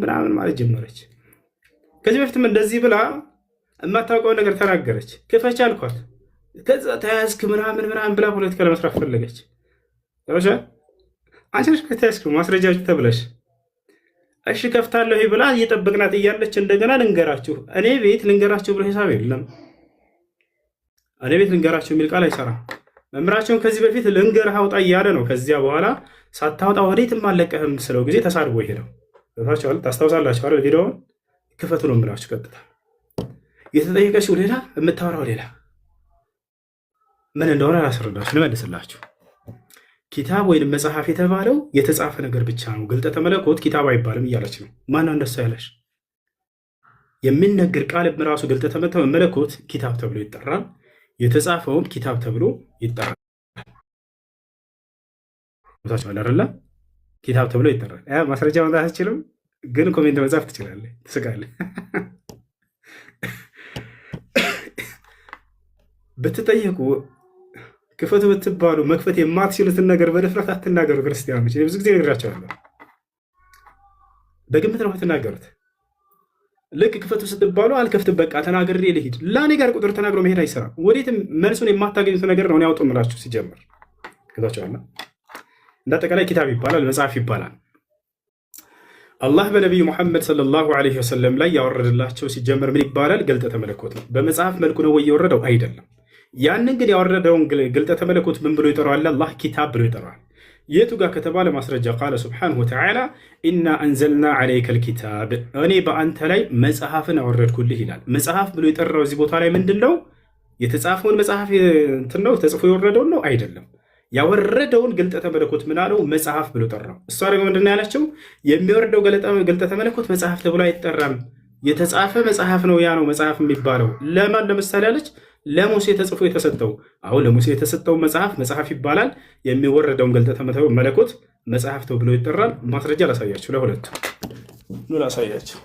ምናምን ማለት ጀመረች። ከዚህ በፊትም እንደዚህ ብላ የማታውቀውን ነገር ተናገረች። ክፈች አልኳት። ከዛ ተያዝክ ምናምን ብላ ፖለቲካ ለመስራት ፈለገች። አንቺ ነሽ ከተያዝክ ማስረጃዎች ተብለሽ እሺ ከፍታለሁ ብላ እየጠበቅናት እያለች እንደገና ልንገራችሁ እኔ ቤት ልንገራችሁ ብሎ ሂሳብ የለም። እኔ ቤት ልንገራችሁ የሚል ቃል አይሰራም። መምህራቸውን ከዚህ በፊት ልንገርህ አውጣ እያለ ነው። ከዚያ በኋላ ሳታውጣ ወዴትም አለቀህም ስለው ጊዜ ተሳድቦ ሄደው ታስታውሳላችሁ አይደል? ቪዲዮውን ክፈቱ ነው የምላችሁ። ቀጥታ የተጠየቀችው ሌላ የምታወራው ሌላ ምን እንደሆነ አላስረዳችሁ፣ ልመልስላችሁ። ኪታብ ወይም መጽሐፍ የተባለው የተጻፈ ነገር ብቻ ነው። ግልጠተ መለኮት ኪታብ አይባልም እያለች ነው። ማነው እንደሱ ያለሽ? የሚነገር ቃል ራሱ ግልጠተ መለኮት ኪታብ ተብሎ ይጠራል። የተጻፈውም ኪታብ ተብሎ ይጠራል። አይደለ? ኪታብ ተብሎ ይጠራል። ማስረጃ ማምጣት አትችልም፣ ግን ኮሜንት መጻፍ ትችላለህ። ትስቃለህ። ብትጠየቁ ክፈቱ ብትባሉ መክፈት የማትችሉትን ነገር በድፍረት አትናገሩ። ክርስቲያኖች ብዙ ጊዜ ነግራቸዋለሁ። በግምት ነው የምትናገሩት። ልክ ክፈቱ ስትባሉ አልከፍትም በቃ ተናግሬ ልሂድ። ለእኔ ጋር ቁጥር ተናግሮ መሄድ አይሰራም። ወዴትም መልሱን የማታገኙት ነገር ነው ያውጡ ምላችሁ ሲጀምር ከዛቸዋለ። እንደ አጠቃላይ ኪታብ ይባላል፣ መጽሐፍ ይባላል። አላህ በነቢዩ ሙሐመድ ሰለላሁ ዐለይሂ ወሰለም ላይ ያወረደላቸው ሲጀመር ምን ይባላል? ግልጠተ መለኮት ነው። በመጽሐፍ መልኩ ነው ወይ የወረደው? አይደለም። ያንን ግን ያወረደውን ግልጠተ መለኮት ምን ብሎ ይጠራዋል? አላህ ኪታብ ብሎ ይጠራዋል። የቱ ጋር ከተባለ ማስረጃ ቃለ ሱብሓነሁ ወተዓላ ኢና አንዘልና ዐለይከ ልኪታብ፣ እኔ በአንተ ላይ መጽሐፍን አወረድኩልህ ይላል። መጽሐፍ ብሎ የጠራው እዚህ ቦታ ላይ ምንድን ነው? የተጻፈውን መጽሐፍ እንትን ነው ተጽፎ የወረደውን ነው? አይደለም። ያወረደውን ግልጠተ መለኮት ምን አለው? መጽሐፍ ብሎ ጠራው። እሷ ደግሞ ምንድን ነው ያለችው? የሚወርደው ግልጠተ መለኮት መጽሐፍ ተብሎ አይጠራም፣ የተጻፈ መጽሐፍ ነው ያ ነው መጽሐፍ የሚባለው። ለማን ለምሳሌ አለች? ለሙሴ ተጽፎ የተሰጠው። አሁን ለሙሴ የተሰጠው መጽሐፍ ይባላል። የሚወረደውን ግልጠተ መለኮት መጽሐፍ ተብሎ ይጠራል። ማስረጃ ላሳያችሁ፣ ለሁለቱ ላሳያችሁ።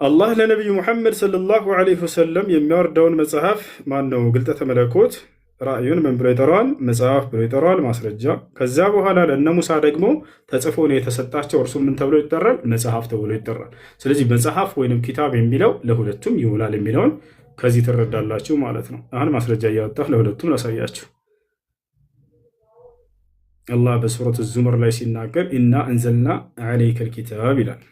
አላህ ለነቢዩ ሙሐመድ ሰለላሁ ዐለይሂ ወሰለም የሚያወርደውን መጽሐፍ ማን ነው? ግልጠተ መለኮት ራእዩን ምን ብሎ ይጠራዋል? መጽሐፍ ብሎ ይጠራዋል። ማስረጃ። ከዚያ በኋላ ለእነ ሙሳ ደግሞ ተጽፎ ነው የተሰጣቸው። እርሱ ምን ተብሎ ይጠራል? መጽሐፍ ተብሎ ይጠራል። ስለዚህ መጽሐፍ ወይንም ኪታብ የሚለው ለሁለቱም ይውላል የሚለውን ከዚህ ትረዳላችሁ ማለት ነው። አሁን ማስረጃ እያወጣሁ ለሁለቱም ላሳያችሁ። አላህ በሱረት ዙመር ላይ ሲናገር ኢና አንዘልና ዐለይከል ኪታብ ይላል።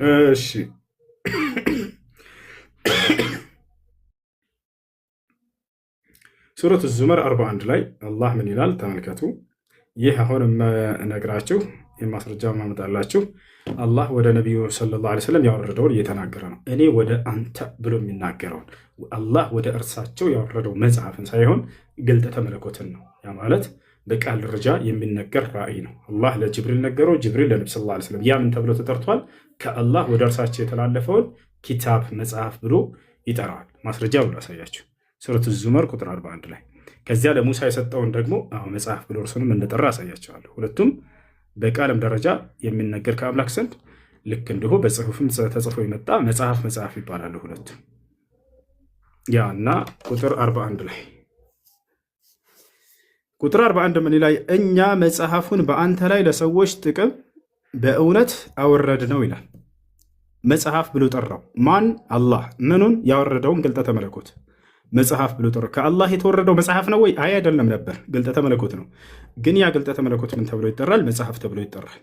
እሺ ሱረት ዙመር 41 ላይ አላህ ምን ይላል? ተመልከቱ። ይህ አሁን የምነግራችሁ የማስረጃ ማመጣላችሁ አላህ ወደ ነቢዩ ሰለላሁ ዐለይሂ ወሰለም ያወረደውን እየተናገረ ነው። እኔ ወደ አንተ ብሎ የሚናገረውን አላህ ወደ እርሳቸው ያወረደው መጽሐፍን ሳይሆን ግልጠተ መለኮትን ነው። ያ ማለት በቃል ደረጃ የሚነገር ራእይ ነው። አላህ ለጅብሪል ነገረው፣ ጅብሪል ለነቢ ሰለላሁ ዐለይሂ ወሰለም። ያ ምን ተብሎ ተጠርቷል? ከአላህ ወደ እርሳቸው የተላለፈውን ኪታብ መጽሐፍ ብሎ ይጠራዋል። ማስረጃ ብሎ ያሳያችሁ ሱረቱ ዙመር ቁጥር 41 ላይ። ከዚያ ለሙሳ የሰጠውን ደግሞ መጽሐፍ ብሎ እርሱንም እንደጠራ ያሳያቸዋለሁ። ሁለቱም በቃልም ደረጃ የሚነገር ከአምላክ ዘንድ ልክ እንዲሁ በጽሁፍም ተጽፎ የመጣ መጽሐፍ ይባላሉ ሁለቱም። ያ እና ቁጥር 41 ላይ ቁጥር 41 ምን ላይ እኛ መጽሐፉን በአንተ ላይ ለሰዎች ጥቅም በእውነት አወረድ ነው ይላል። መጽሐፍ ብሎ ጠራው። ማን? አላህ። ምኑን? ያወረደውን ግልጠተ መለኮት መጽሐፍ ብሎ ጠራው። ከአላህ የተወረደው መጽሐፍ ነው ወይ? አይ አይደለም ነበር፣ ግልጠተ መለኮት ነው። ግን ያ ግልጠተ መለኮት ምን ተብሎ ይጠራል? መጽሐፍ ተብሎ ይጠራል።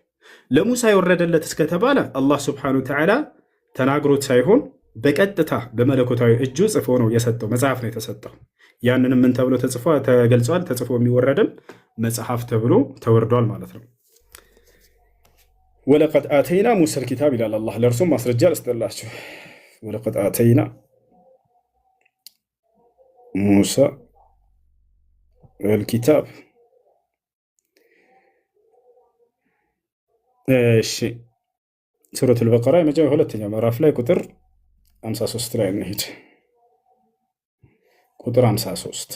ለሙሳ የወረደለት እስከተባለ አላህ ስብሐነሁ ወተዓላ ተናግሮት ሳይሆን በቀጥታ በመለኮታዊ እጁ ጽፎ ነው የሰጠው። መጽሐፍ ነው የተሰጠው። ያንንም ምን ተብሎ ተገልጿል? ተጽፎ የሚወረድም መጽሐፍ ተብሎ ተወርዷል ማለት ነው። ወለቀድ አተይና ሙሳ ልኪታብ ይላል አላህ። ለእርሱም ማስረጃ ልስጥላችሁ። ወለቀድ አተይና ሙሳ ልኪታብ። እሺ ሱረቱል በቀራ ሁለተኛው ምዕራፍ ላይ ቁጥር 53 ላይ እንሂድ። ቁጥር 53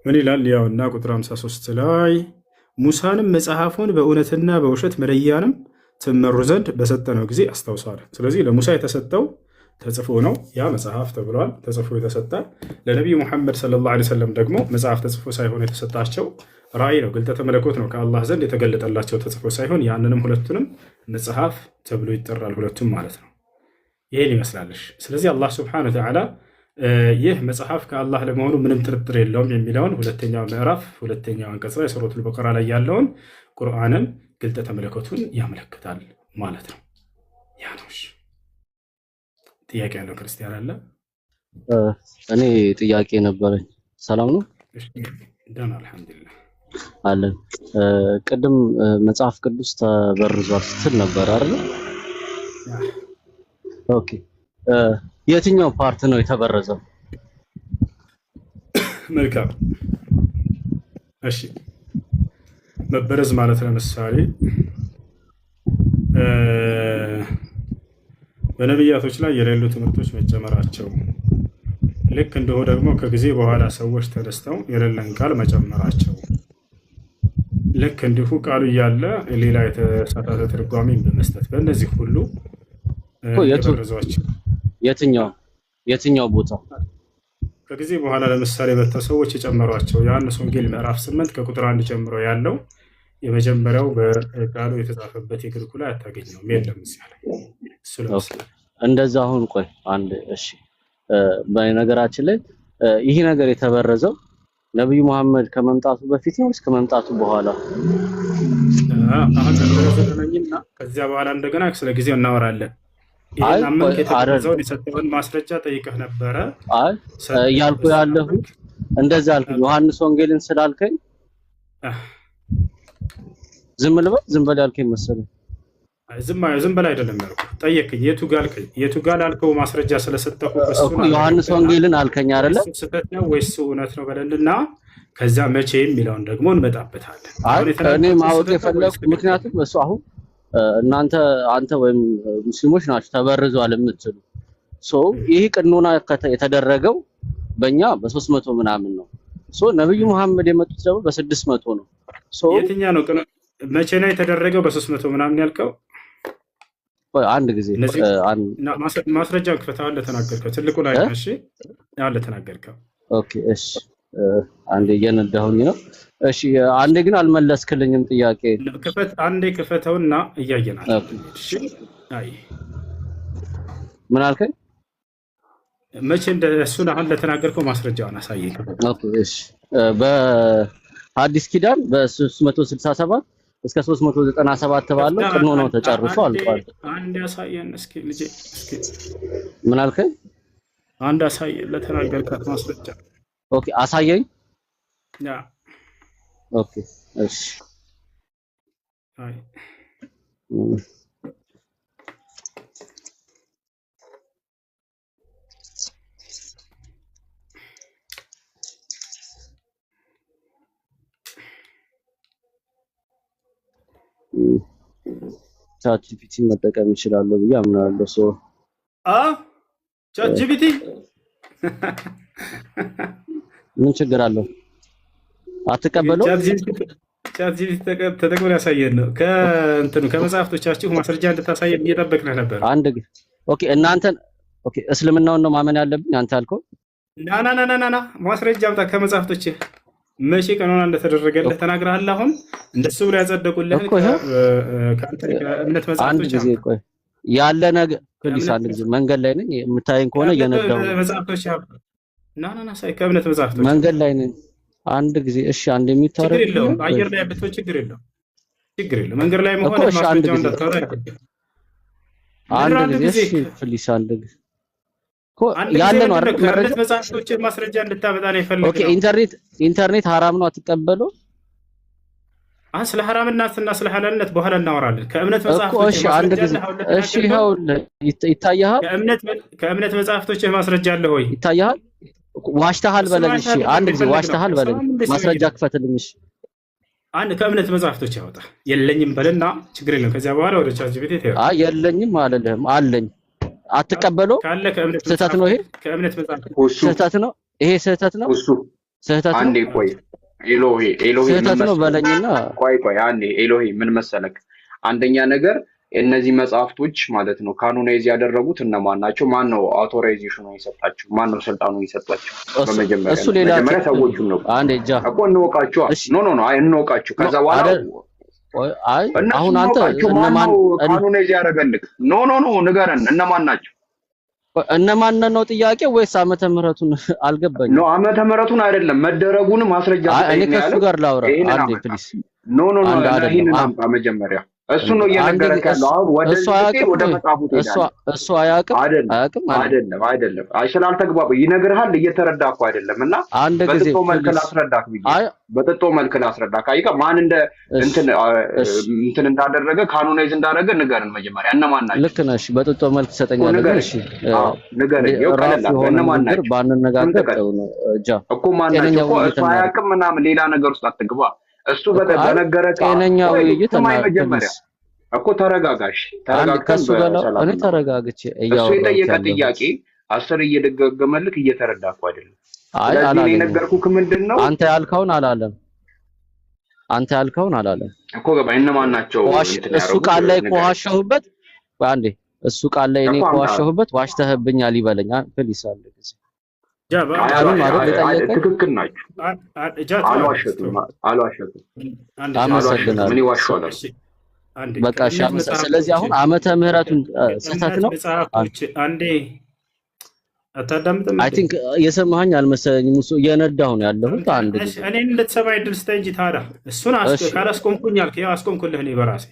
ምን ይላል? ያውና ቁጥር 53 ላይ ሙሳንም መጽሐፉን በእውነትና በውሸት መለያንም ትመሩ ዘንድ በሰጠነው ጊዜ አስታውሳል። ስለዚህ ለሙሳ የተሰጠው ተጽፎ ነው፣ ያ መጽሐፍ ተብሏል። ተጽፎ የተሰጠ ለነቢዩ ሙሐመድ ሰለላሁ ዐለይሂ ወሰለም ደግሞ መጽሐፍ ተጽፎ ሳይሆን የተሰጣቸው ራእይ ነው፣ ግልጠተ መለኮት ነው፣ ከአላህ ዘንድ የተገለጠላቸው ተጽፎ ሳይሆን፣ ያንንም ሁለቱንም መጽሐፍ ተብሎ ይጠራል፣ ሁለቱም ማለት ነው። ይሄን ይመስላለሽ። ስለዚህ አላህ ሱብሓነሁ ወተዓላ ይህ መጽሐፍ ከአላህ ለመሆኑ ምንም ጥርጥር የለውም የሚለውን ሁለተኛው ምዕራፍ ሁለተኛው አንቀጽ ላይ ሱረቱል በቀራ ላይ ያለውን ቁርአንን ግልጠተ መለኮቱን ያመለክታል ማለት ነው። ያ ነው። ጥያቄ ያለው ክርስቲያን አለ? እኔ ጥያቄ ነበረኝ። ሰላም ነው? ደህና አልሐምዱሊላህ አለን። ቅድም መጽሐፍ ቅዱስ ተበርዟል ስትል ነበር አይደል? ኦኬ። የትኛው ፓርት ነው የተበረዘው? መልካም እሺ። መበረዝ ማለት ለምሳሌ በነቢያቶች ላይ የሌሉ ትምህርቶች መጨመራቸው፣ ልክ እንዲሁ ደግሞ ከጊዜ በኋላ ሰዎች ተነስተው የሌለን ቃል መጨመራቸው፣ ልክ እንዲሁ ቃሉ እያለ ሌላ የተሳሳተ ትርጓሜን በመስጠት በእነዚህ ሁሉ የበረዟቸው። የትኛው ቦታ ከጊዜ በኋላ ለምሳሌ መጥተው ሰዎች የጨመሯቸው የዮሐንስ ወንጌል ምዕራፍ 8 ከቁጥር 1 ጀምሮ ያለው የመጀመሪያው በቃሉ የተጻፈበት የግሪኩ ላይ አታገኘውም፣ የለም እዚያ ላይ እሱ ለምሳሌ እንደዛ። አሁን ቆይ አንድ እሺ፣ በነገራችን ላይ ይህ ነገር የተበረዘው ነብዩ መሐመድ ከመምጣቱ በፊት ነው ወይስ ከመምጣቱ በኋላ? አሁን ተበረዘና ከዚያ በኋላ እንደገና ስለ ጊዜው እናወራለን። ይሄን አመንክ የተበረዘውን የሰጠውን ማስረጃ ጠይቀህ ነበረ። አይ ያልኩ ያለሁት እንደዛ አልኩ። ዮሐንስ ወንጌልን ስላልከኝ ዝም በል ያልከኝ መሰለኝ። ዝም በል አይደለም ያልኩህ፣ ጠየቅኝ። የቱ ጋር አልከው ማስረጃ ስለሰጠሁ እኮ ዮሐንስ ወንጌልን አልከኝ አይደለ? ስህተት ነው ወይስ እውነት ነው በለንና ከዛ መቼ የሚለውን ደግሞ እንመጣበታለን። እኔ ማወቅ የፈለኩት ምክንያቱም እሱ አሁን አንተ ወይም ሙስሊሞች ናችሁ ተበርዟል የምትሉ ይህ ቅኖና የተደረገው በእኛ በ300 ምናምን ነው። ነብዩ መሐመድ የመጡት ደግሞ በ600 ነው። የትኛው ነው መቼ ነው የተደረገው? በ300 ምናምን ያልከው አንድ ጊዜ ማስረጃ ክፈታው ለተናገርከው ትልቁ ላይ እሺ፣ ያለ ተናገርከው። ኦኬ እሺ፣ አንዴ እየነዳሁኝ ነው። እሺ፣ አንዴ ግን አልመለስክልኝም ጥያቄ። አንዴ ክፈተውና እያየናል። እሺ፣ አይ ምን አልከኝ? መቼ እንደሱን አሁን ለተናገርከው ማስረጃውን አሳየኝ። ኦኬ እሺ፣ በሐዲስ ኪዳን በ367 እስከ 397 ባለው ቅኖናው ተጨርሶ አልቋል። አንድ ያሳየን እስኪ ልጄ፣ እስኪ ምን አልከኝ? አንድ አሳየን ለተናገርከው ማስረጃ። ኦኬ አሳየኝ። ያ ኦኬ እሺ። አይ ቻት ጂፒቲ መጠቀም ይችላል ብዬ አምናለሁ። ቻት ጂፒቲ ምን ችግር አለው? አትቀበለው? ቻት ጂፒቲ ተጠቅመን ያሳየን ነው። ከመጽሐፍቶቻችሁ ማስረጃ እንድታሳየን እየጠበቅን ነበር። ኦኬ እናንተን እስልምናውን ነው ማመን ያለብኝ አንተ ያልከው? ና ማስረጃ አምጣ ከመጽሐፍቶችህ። መቼ ቀኖና እንደተደረገልህ ተናግረሃል። አሁን እንደሱ ብሎ ያጸደቁልህ ከእምነት መጽሐፍቶች ያለ ነገር ፕሊስ፣ አንድ ጊዜ መንገድ ላይ ነኝ የምታየኝ ከሆነ እየነዳሁ መጽሐፍቶች ሳይ ከእምነት መጽሐፍቶች መንገድ ላይ ነኝ። አንድ ጊዜ እሺ፣ አንድ የሚታረቅ ችግር የለውም። አየር ላይ ብትሆን ችግር የለውም። መንገድ ላይ መሆን ማስረጃው እንዳታወራ ያደርጋል። አንድ ጊዜ እሺ ፕሊስ፣ አንድ ጊዜ ያለ ነው አይደል? ከእምነት መጽሐፍቶች ማስረጃ እንድታመጣ ነው የፈለግነው። ኦኬ ኢንተርኔት ሐራም ነው አትቀበለው? ስለ ሐራምነትና ስለ ሐላልነት በኋላ እናወራለን። ከእምነት መጽሐፍቶች እሺ ይኸው ይታያል። ከእምነት መጽሐፍቶች ማስረጃ አለ ወይ? ይታያል። ዋሽተሃል በለኝ። እሺ አንድ ጊዜ ዋሽተሃል በለኝ። ማስረጃ ክፈትልኝ። እሺ ከእምነት መጽሐፍቶች ያወጣ የለኝም በልና ችግር የለም። ከዚያ በኋላ ወደ ቻት ጂፒቲ ተያው። የለኝም አለልህም አለኝ። አትቀበለው? ካለ ከእምነት ስህተት ነው ይሄ። ከእምነት መጽሐፍቶች ስህተት ነው ይሄ። ስህተት ነው ስህተት ነው። አንዴ ቆይ ኤሎሄ ስህተት ነው በለኝና ቆይ አንዴ ኤሎሄ ምን መሰለክ፣ አንደኛ ነገር እነዚህ መጽሐፍቶች ማለት ነው ካኖናይዝ ያደረጉት እነማን ናቸው? ማን ነው አውቶራይዜሽኑ የሰጣቸው? ማን ነው ስልጣኑን የሰጣቸው? በመጀመሪያ ሰዎቹ ነው አንዴ ጃ እኮ እንወቃቸው። ኖ አይ እንወቃቸው። ከዛ በኋላ አይ አሁን አንተ እነማን ካኖናይዝ ያደረገልክ? ኖ ንገረን፣ እነማን ናቸው? እነማን ነው ጥያቄ ወይስ ዓመተ ምህረቱን አልገባኝም። ኖ ዓመተ ምህረቱን አይደለም መደረጉን ማስረጃ እኔ ከሱ ጋር ላውራ አንዴ ፕሊስ። ኖ ይሄንን አምጣ መጀመሪያ። እሱ ነው እየነገረክ ያለው። አሁን ወደ መጽሐፉ እሱ አያውቅም አይደለም። አይ ስላልተግባባ ይነግርሃል፣ እየተረዳ እኮ አይደለም። እና በጥጦ መልክ ላስረዳክ ብዬ በጥጦ መልክ ላስረዳክ። አይካ ማን እንትን እንዳደረገ ካኖናይዝ እንዳደረገ ንገርን መጀመሪያ። እነማን ናቸው? ልክ ነሽ። በጥጦ መልክ ትሰጠኛለህ። እሺ ንገረኝ። ቀለል እነማን ናቸው? ባንነጋገር ነው ጃ እኮ ማን ናቸው? እሱ አያውቅም ምናምን ሌላ ነገር ውስጥ አትግባ። እሱ በነገረህ ጤነኛ ውይይት መጀመሪያ እኮ ተረጋጋሽ። እኔ ተረጋግቼ እሱ የጠየቀ ጥያቄ 10 እየደገመልክ እየተረዳህ እኮ አይደለም። ስለዚህ የነገርኩህ ምንድን ነው? አንተ ያልከውን አላለም እኮ ገባኝ። እነማን ናቸው? እሱ ቃል ላይ ከዋሸሁበት አንዴ እሱ ቃል ላይ እኔ ከዋሸሁበት ዋሽተህብኛል ይበለኝ ፕሊስ አለ ጊዜ ትክክል ናቸው። አልዋሸቱም። አመሰግናለሁ። ምን ይዋሻሉ? በቃ ስለዚህ አሁን ዓመተ ምህረቱን ስህተት ነው። አንዴ አታዳምጥም? አይ ቲንክ የሰማኸኝ አልመሰለኝም። እሱ እየነዳሁ ነው ያለሁት። አንድ ጊዜ እኔን እንድትሰማኝ እድል ስጠኝ እንጂ ታዲያ እሱን ካላስቆምኩኝ አልክ። ያው አስቆምኩልህ እኔ በራሴ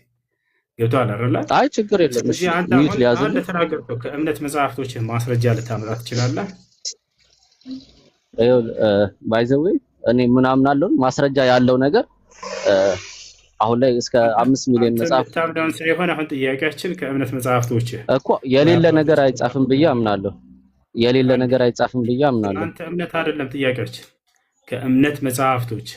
ገብቶሃል አይደል? አይ ችግር የለም። እሺ ሚዩት ሊያዝ አንተ ተናገርከው ከእምነት መጽሐፍቶች ማስረጃ ልታመጣ ትችላለህ? ባይ ዘ ዌይ እኔ ምናምን አለው ማስረጃ ያለው ነገር አሁን ላይ እስከ 5 ሚሊዮን መጽሐፍ ታምዳውን ስለሆነ አሁን ጥያቄያችን ከእምነት መጽሐፍቶች እኮ የሌለ ነገር አይጻፍም ብዬ አምናለሁ። አንተ እምነት አይደለም ጥያቄያችን ከእምነት መጽሐፍቶች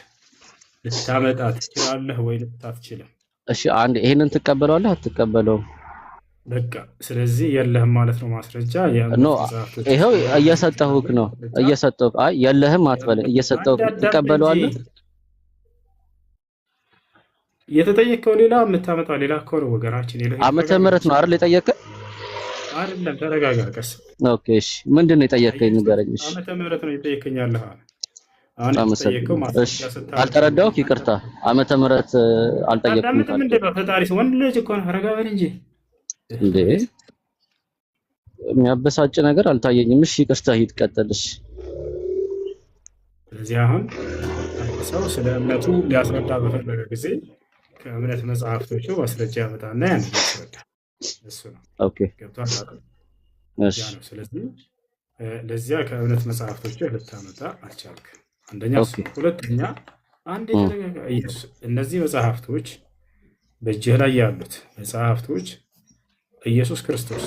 ልታመጣ ትችላለህ ወይ ልታትችልም? እሺ አንድ ይሄንን ትቀበለዋለህ አትቀበለውም? በቃ ስለዚህ የለህም ማለት ነው ማስረጃ። ይሄው እየሰጠሁህ ነው እየሰጠሁህ። አይ የለህም አትበለኝ፣ እየሰጠሁህ ትቀበለዋለህ። የተጠየቀው ሌላ የምታመጣው ሌላ እኮ ነው ወገናችን። ዓመተ ምህረት ነው አይደል የጠየቀህ? አይደለም ተረጋጋ፣ ቀስ። ኦኬ እሺ ምንድን ነው የጠየቀኝ ንገረኝ። እሺ ዓመተ ምህረት ነው የጠየቀኝ ያለህ አሁን የተጠየቀው አልተረዳሁህ፣ ይቅርታ። ዓመተ ምህረት አልጠየቅኩም። ምንድን ነው ፈጣሪ ወንድ ልጅ እኮ ነው። ረጋ በል እንጂ እንዴ የሚያበሳጭ ነገር አልታየኝም። እሺ ይቅርታ፣ ሂድ ቀጥልሽ። ስለዚህ አሁን ሰው ስለ እምነቱ ሊያስረዳ በፈለገ ጊዜ ከእምነት መጽሐፍቶቹ ማስረጃ ያመጣና ያን ያስረዳ። እሱ ነው። ኦኬ ገብቷል አይደል? እሺ። ስለዚህ ለዚያ ከእምነት መጽሐፍቶቹ ልታመጣ አልቻልክም። አንደኛ እሱ። ሁለተኛ አንድ የተረጋጋ እነዚህ መጽሐፍቶች በእጅህ ላይ ያሉት መጽሐፍቶች ኢየሱስ ክርስቶስ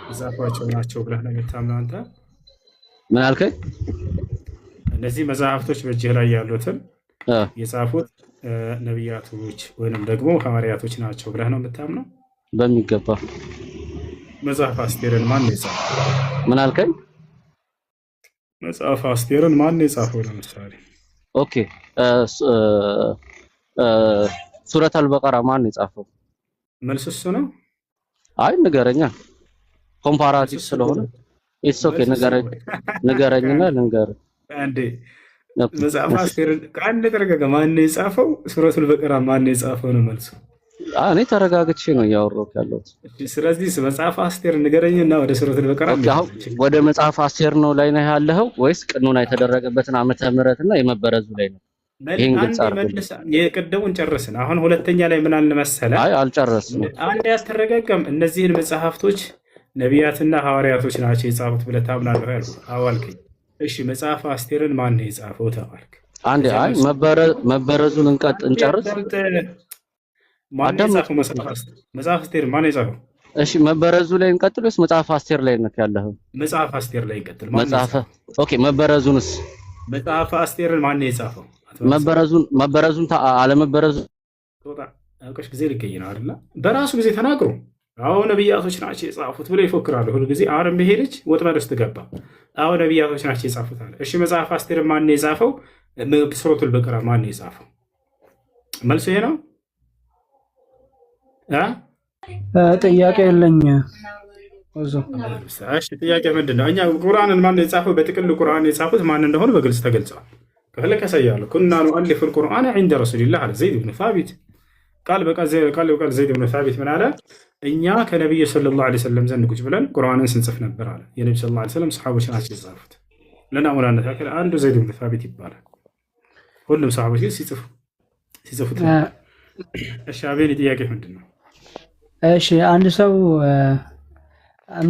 የጻፏቸው ናቸው ብለህ ነው የምታምነው አንተ? ምን አልከኝ? እነዚህ መጽሐፍቶች በእጅህ ላይ ያሉትን የጻፉት ነቢያቶች ወይንም ደግሞ ሐዋርያቶች ናቸው ብለህ ነው የምታምነው? በሚገባ። መጽሐፍ አስቴርን ማን ነው የጻፈው? ምን አልከኝ? መጽሐፍ አስቴርን ማን ነው የጻፈው? ለምሳሌ ኦኬ ሱረት አልበቀራ ማን ነው የጻፈው? መልስ እሱ ነው። አይ ንገረኛ፣ ኮምፓራቲቭ ስለሆነ ኢትስ ኦኬ። ንገረኝና ልንገርህ አንዴ። መጽሐፍ አስቴርን ቃል ተረጋጋ። ማን ነው የጻፈው? ሱረት አልበቀራ ማን ነው የጻፈው ነው መልሱ። እኔ ተረጋግቼ ነው እያወራሁ ያለሁት። ስለዚህ መጽሐፍ አስቴር ንገረኝና ወደ ሱረት አልበቀራ ወደ መጽሐፍ አስቴር ነው ላይ ነው ያለኸው ወይስ ቅኑና የተደረገበትን ዓመተ ምህረትና የመበረዙ ላይ ነው? ይሄን ግልጽ አድርጉ። የቀደሙን ጨረስን። አሁን ሁለተኛ ላይ ምን አለ መሰለህ? አይ አልጨረስንም። አንድ ያተረጋጋም እነዚህን መጽሐፍቶች ነቢያትና ሐዋርያቶች ናቸው የጻፉት ብለህ ታምናለህ ያልኩህ? አዎ አልከኝ። እሺ መጽሐፍ አስቴርን ማን ነው የጻፈው ተባልክ። አንዴ አይ መበረዙን እንጨርስ። ማን ነው የጻፈው መጽሐፍ አስቴር ማን ነው የጻፈው? እሺ መበረዙ ላይ እንቀጥል ወይስ መጽሐፍ አስቴር ላይ ነው ያለኸው? መጽሐፍ አስቴር ላይ እንቀጥል። ኦኬ መበረዙንስ? መጽሐፍ አስቴርን ማን ነው የጻፈው? መበረዙን አለመበረዙ አውቀሽ ጊዜ ልገኝ ነው አይደል? በራሱ ጊዜ ተናግሮ አዎ ነቢያቶች ናቸው የጻፉት ብለው ይፎክራሉ ሁልጊዜ። አሁንም ይሄ ልጅ ወጥመድ ውስጥ ገባ። አዎ ነቢያቶች ናቸው የጻፉት አለ። እሺ መጽሐፍ አስቴር ማን ነው የጻፈው? ሱረቱል በቀራ ማን ነው የጻፈው? መልሱ ይሄ ነው። ጥያቄ የለኝ። እሺ ጥያቄ ምንድን ነው? እኛ ቁርአንን ማን ነው የጻፈው? በጥቅሉ ቁርአን የጻፉት ማን እንደሆነ በግልጽ ተገልጸዋል። ከፈለክ ያሳያለሁ። ኩና ኑአሊፉ ልቁርአን ዒንደ ረሱሊላህ አለ ዘይድ ብን ሳቢት። ቃል በቃል ዘይድ ብን ሳቢት ምን አለ? እኛ ከነቢዩ ሰለላሁ ዐለይሂ ወሰለም ዘንድ ቁጭ ብለን ቁርአንን ስንጽፍ ነበር አለ። የነቢ ሰለላሁ ዐለይሂ ወሰለም ሰሓቦች ናቸው የጻፉት። ለናሙናነት ያክል አንዱ ዘይድ ብን ሳቢት ይባላል። ሁሉም ሰሓቦች ግን ሲጽፉት። እሺ አቤኔ ጥያቄ ምንድን ነው? እሺ አንድ ሰው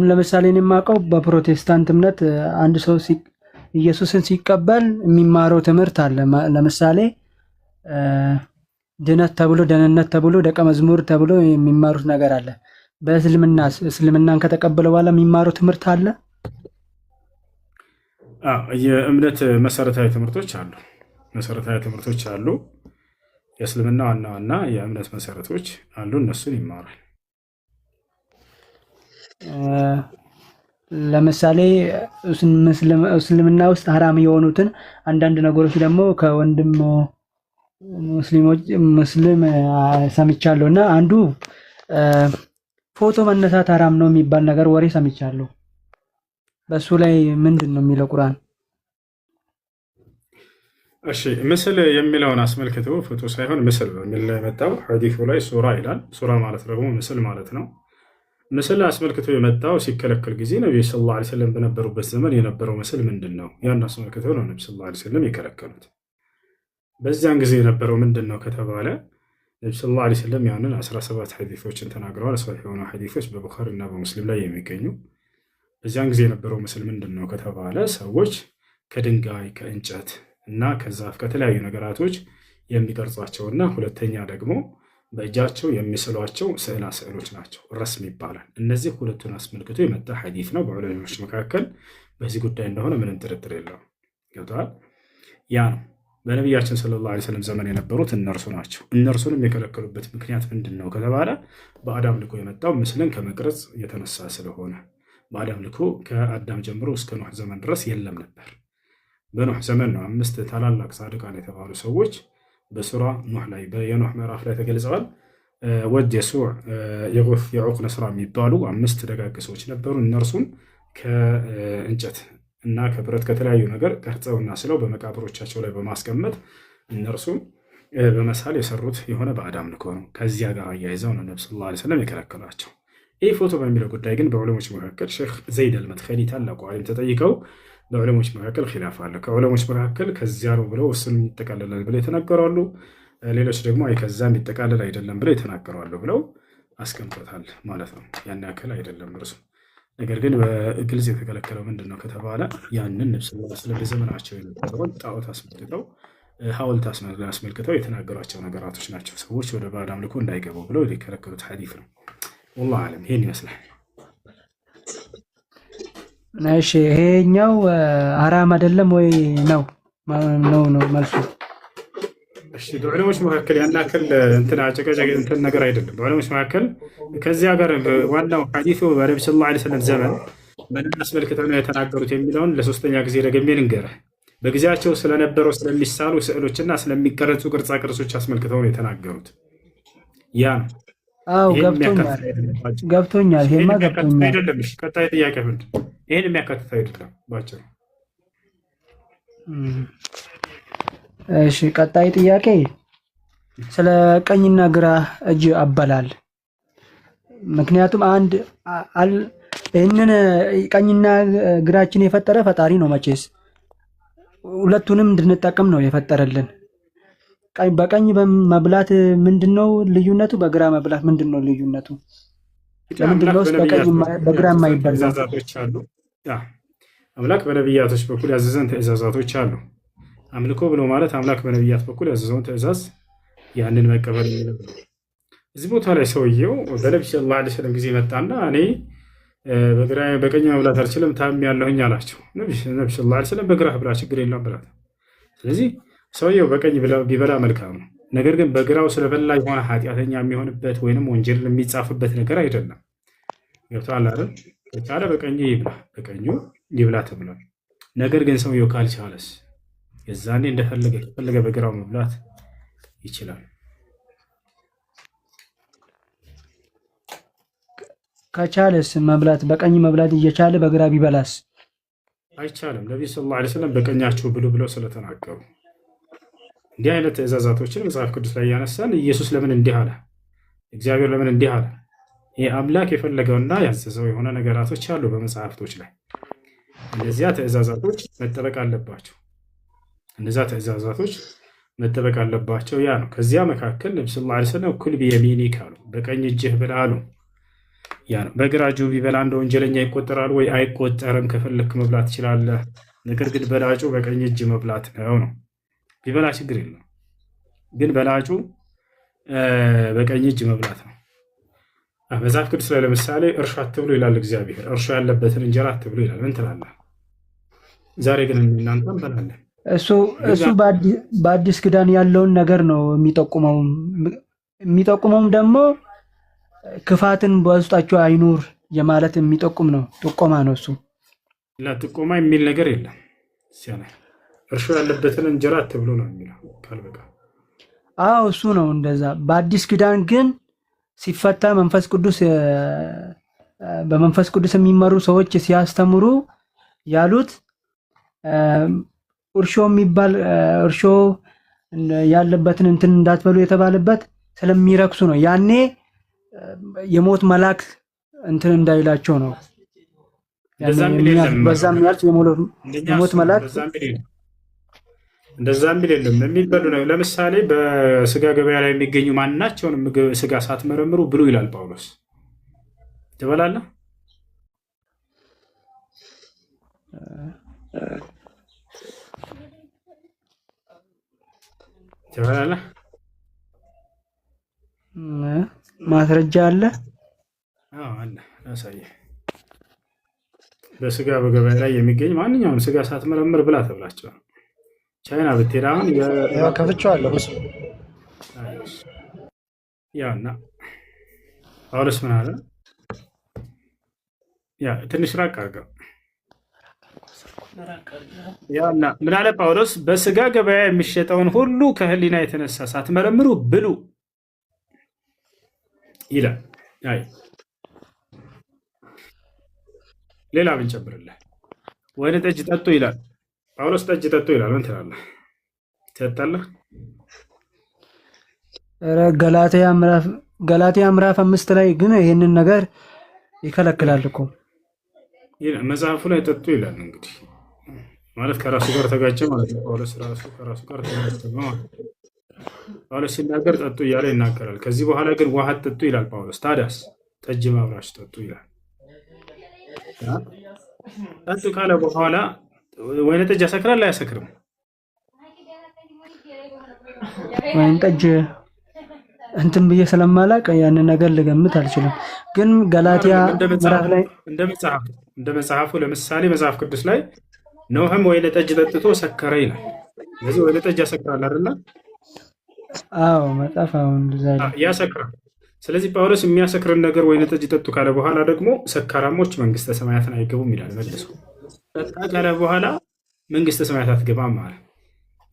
ለምሳሌ እኔ የማውቀው በፕሮቴስታንት እምነት አንድ ሰው ኢየሱስን ሲቀበል የሚማረው ትምህርት አለ። ለምሳሌ ድነት ተብሎ ደህንነት ተብሎ ደቀ መዝሙር ተብሎ የሚማሩት ነገር አለ። እስልምናን ከተቀበለ በኋላ የሚማረው ትምህርት አለ። የእምነት መሰረታዊ ትምህርቶች አሉ። የእስልምና ዋና ዋና የእምነት መሰረቶች አሉ። እነሱን ይማራል። ለምሳሌ እስልምና ውስጥ ሐራም የሆኑትን አንዳንድ ነገሮች ደግሞ ከወንድም ሙስሊም ሰምቻለሁ እና አንዱ ፎቶ መነሳት ሐራም ነው የሚባል ነገር ወሬ ሰምቻለሁ። በሱ ላይ ምንድን ነው የሚለው ቁርአን? እሺ ምስል የሚለውን አስመልክቶ ፎቶ ሳይሆን ምስል በሚል ላይ የመጣው ሐዲሱ ላይ ሱራ ይላል። ሱራ ማለት ደግሞ ምስል ማለት ነው። ምስል አስመልክቶ የመጣው ሲከለከል ጊዜ ነቢዩ ሰለላሁ ዐለይሂ ወሰለም በነበሩበት ዘመን የነበረው ምስል ምንድን ነው? ያን አስመልክቶ ነው ነቢዩ ሰለላሁ ዐለይሂ ወሰለም የከለከሉት። በዚያን ጊዜ የነበረው ምንድን ነው ከተባለ ነቢዩ ሰለላሁ ዐለይሂ ወሰለም ያንን 17 ሐዲሶችን ተናግረዋል። ሰሒህ የሆኑ ሐዲሶች በቡኻሪ እና በሙስሊም ላይ የሚገኙ። በዚያን ጊዜ የነበረው ምስል ምንድን ነው ከተባለ ሰዎች ከድንጋይ ከእንጨት እና ከዛፍ ከተለያዩ ነገራቶች የሚቀርጿቸውና ሁለተኛ ደግሞ በእጃቸው የሚስሏቸው ስዕላ ስዕሎች ናቸው። ረስም ይባላል። እነዚህ ሁለቱን አስመልክቶ የመጣ ሐዲስ ነው። በዑለሞች መካከል በዚህ ጉዳይ እንደሆነ ምንም ጥርጥር የለውም። ገብተዋል። ያ ነው በነቢያችን ሰለላሁ ዐለይሂ ወሰለም ዘመን የነበሩት እነርሱ ናቸው። እነርሱንም የከለከሉበት ምክንያት ምንድን ነው ከተባለ በአዳም ልኮ የመጣው ምስልን ከመቅረጽ የተነሳ ስለሆነ በአዳም ልኮ ከአዳም ጀምሮ እስከ ኖህ ዘመን ድረስ የለም ነበር። በኖህ ዘመን ነው 5 ታላላቅ ጻድቃን የተባሉ ሰዎች በሱራ ኖህ ላይ የኖህ ምዕራፍ ላይ ተገልጸዋል። ወድ፣ የሱዕ፣ የጉት፣ የዑቅ፣ ነስራ የሚባሉ 5 ደጋግ ሰዎች ነበሩ። እነርሱም ከእንጨት እና ከብረት ከተለያዩ ነገር ቀርጸውና ስለው በመቃብሮቻቸው ላይ በማስቀመጥ እነርሱም በመሳል የሰሩት የሆነ በአዳም ልኮ ነው። ከዚያ ጋር አያይዘው ነው ነብዩ ሰለላሁ ዐለይሂ ወሰለም የከለከሏቸው። ይህ ፎቶ በሚለው ጉዳይ ግን በዑለሞች መካከል ሼክ ዘይድ አልመድኸሊ ታላቁ ዓሊም ተጠይቀው በዑለሞች መካከል ኺላፍ አለ። ከዑለሞች መካከል ከዚያ ነው ብለው እሱን ይጠቃለላል ብለው የተናገራሉ። ሌሎች ደግሞ አይ ከዛ የሚጠቃለል አይደለም ብለው የተናገራሉ ብለው አስቀምጦታል ማለት ነው። ያን ያክል አይደለም እርሱ። ነገር ግን በግልጽ የተከለከለው ምንድን ነው ከተባለ ያንን ነብዩ ሰለላሁ ዐለይሂ ወሰለም በዘመናቸው የነበረውን ጣዖት አስመልክተው ሐውልት አስመልክተው የተናገሯቸው ነገራቶች ናቸው። ሰዎች ወደ ባዕድ አምልኮ እንዳይገቡ ብለው የከለከሉት ሐዲስ ነው። ወላሂ አለም ይሄን ይመስላል። እሺ ይሄኛው ሐራም አይደለም ወይ ነው መልሱ? እሺ በዑለሞች መካከል ያን ያክል እንትን አጨቃጫቂ እንትን ነገር አይደለም። በዑለሞች መካከል ከዚያ ጋር ዋናው ሐዲሱ በነብዩ ሰለላሁ ዐለይሂ ወሰለም ዘመን ምን አስመልክተው ነው የተናገሩት የሚለውን ለሶስተኛ ጊዜ ደግሜ ልንገርህ። በጊዜያቸው ስለነበረው ስለሚሳሉ ስዕሎችና ስለሚቀረጹ ቅርጻ ቅርጾች አስመልክተው ነው የተናገሩት። ያ ነው። አዎ ገብቶኛል። ይሄማ ገብቶኛል። አይደለም። እሺ ቀጣይ ጥያቄ ምንድን ነው? ይሄን የሚያካትት አይደለም ባጭሩ። እሺ ቀጣይ ጥያቄ ስለ ቀኝና ግራ እጅ አበላል። ምክንያቱም ይህንን ቀኝና ግራችን የፈጠረ ፈጣሪ ነው። መቼስ ሁለቱንም እንድንጠቀም ነው የፈጠረልን። በቀኝ መብላት ምንድነው ልዩነቱ? በግራ መብላት ምንድነው ልዩነቱ? ለምንድነው በግራ የማይበላ? አምላክ በነቢያቶች በኩል ያዘዘን ትእዛዛቶች አሉ። አምልኮ ብሎ ማለት አምላክ በነቢያት በኩል ያዘዘውን ትእዛዝ ያንን መቀበል የሚለው ነው። እዚህ ቦታ ላይ ሰውየው በነብዩ ሰለላሁ ዐለይሂ ወሰለም ጊዜ መጣና እኔ በቀኝ መብላት አልችልም ታምሜያለሁኝ አላቸው። ነብዩ ሰለላሁ ዐለይሂ ወሰለም በግራህ ብላ ችግር የለውም ብላት። ስለዚህ ሰውየው በቀኝ ቢበላ መልካም ነው። ነገር ግን በግራው ስለበላ የሆነ ኃጢአተኛ የሚሆንበት ወይንም ወንጀል የሚጻፍበት ነገር አይደለም። ገብቶሃል አይደል? ከቻለ በቀኙ ይብላ፣ በቀኙ ይብላ ተብሏል። ነገር ግን ሰውየው ካልቻለስ የዛኔ እንደፈለገ ከፈለገ በግራው መብላት ይችላል። ከቻለስ መብላት በቀኝ መብላት እየቻለ በግራ ቢበላስ? አይቻልም። ነቢዩ ሰለላሁ ዐለይሂ ወሰለም በቀኛችሁ ብሉ ብለው ስለተናገሩ እንዲህ አይነት ትእዛዛቶችን መጽሐፍ ቅዱስ ላይ እያነሳን ኢየሱስ ለምን እንዲህ አለ፣ እግዚአብሔር ለምን እንዲህ አለ፣ ይህ አምላክ የፈለገውና ያዘዘው የሆነ ነገራቶች አሉ በመጽሐፍቶች ላይ። እነዚያ ትእዛዛቶች መጠበቅ አለባቸው። እነዚያ ትእዛዛቶች መጠበቅ አለባቸው። ያ ነው። ከዚያ መካከል ነቢ ሰለላሁ ዐለይሂ ወሰለም ኩል ቢየሚኒክ አሉ፣ በቀኝ እጅህ ብላ አሉ። ያ ነው። በግራ እጁ ቢበላ እንደ ወንጀለኛ ይቆጠራል ወይ? አይቆጠርም። ከፈለክ መብላት ትችላለህ። ነገር ግን በላጩ በቀኝ እጅ መብላት ነው። ቢበላ ችግር የለም፣ ግን በላጩ በቀኝ እጅ መብላት ነው። መጽሐፍ ቅዱስ ላይ ለምሳሌ እርሾ አትብሉ ይላል እግዚአብሔር። እርሾ ያለበትን እንጀራ አትብሉ ይላል። ምን ትላለህ? ዛሬ ግን እናንተ እንበላለን። እሱ በአዲስ ኪዳን ያለውን ነገር ነው የሚጠቁመው። የሚጠቁመውም ደግሞ ክፋትን በውስጣቸው አይኑር የማለት የሚጠቁም ነው። ጥቆማ ነው እሱ። ጥቆማ የሚል ነገር የለም። እርሾ ያለበትን እንጀራ አትብሉ ነው የሚለው ቃል በቃል። አዎ እሱ ነው እንደዛ። በአዲስ ኪዳን ግን ሲፈታ በመንፈስ ቅዱስ የሚመሩ ሰዎች ሲያስተምሩ ያሉት እርሾ የሚባል እርሾ ያለበትን እንትን እንዳትበሉ የተባለበት ስለሚረክሱ ነው። ያኔ የሞት መልአክ እንትን እንዳይላቸው ነው። በዛም ያልፍ የሞት መልአክ እንደዛ የሚል የለም። የሚበሉ ነው። ለምሳሌ በስጋ ገበያ ላይ የሚገኙ ማናቸውንም ስጋ ሳትመረምሩ ብሉ ይላል ጳውሎስ። ትበላለህ? ትበላለህ? ማስረጃ አለ? አለ። አሳየህ። በስጋ በገበያ ላይ የሚገኝ ማንኛውም ስጋ ሳትመረምር ብላ ተብላችኋል። ቻይና ብትሄድ አሁን ከፍቼዋለሁ። ያና ጳውሎስ ምን አለ? ያ ትንሽ ራቅ አድርገው። ያና ምን አለ ጳውሎስ? በስጋ ገበያ የሚሸጠውን ሁሉ ከህሊና የተነሳ ሳትመረምሩ ብሉ ይላል። አይ ሌላ ምን ጨምርልህ? ወይን ጠጅ ጠጡ ይላል ጳውሎስ። ጠጅ ጠጡ ይላል። ምን ትላለህ? ትጠጣለህ? ገላትያ ምዕራፍ 5 ላይ ግን ይህንን ነገር ይከለክላል እኮ መጽሐፉ ላይ ጠጡ ይላል። እንግዲህ ማለት ከራሱ ጋር ተጋጨ ማለት ነው። ጳውሎስ ራሱ ከራሱ ጋር ተጋጨ ማለት ነው። ጳውሎስ ሲናገር ጠጡ እያለ ይናገራል። ከዚህ በኋላ ግን ውሃ ጠጡ ይላል ጳውሎስ። ታዲያስ ጠጅ ማብራሽ ጠጡ ይላል። ጠጡ ካለ በኋላ ወይን ጠጅ ያሰክራል አያሰክርም? ወይን ጠጅ እንትን ብዬ ስለማላውቅ ያንን ነገር ልገምት አልችልም። ግን ገላትያ ምዕራፍ ላይ እንደ መጽሐፉ ለምሳሌ መጽሐፍ ቅዱስ ላይ ኖህም ወይን ጠጅ ጠጥቶ ሰከረ ይላል። ስለዚህ ወይን ጠጅ ያሰክራል አይደለ? አዎ መጽሐፍ አሁን ያሰክራል። ስለዚህ ጳውሎስ የሚያሰክርን ነገር ወይን ጠጅ ጠጡ ካለ በኋላ ደግሞ ሰካራሞች መንግስተ ሰማያትን አይገቡም ይላል መልሶ። ጠጣ ካለ በኋላ መንግስተ ሰማያት አትገባም ማለት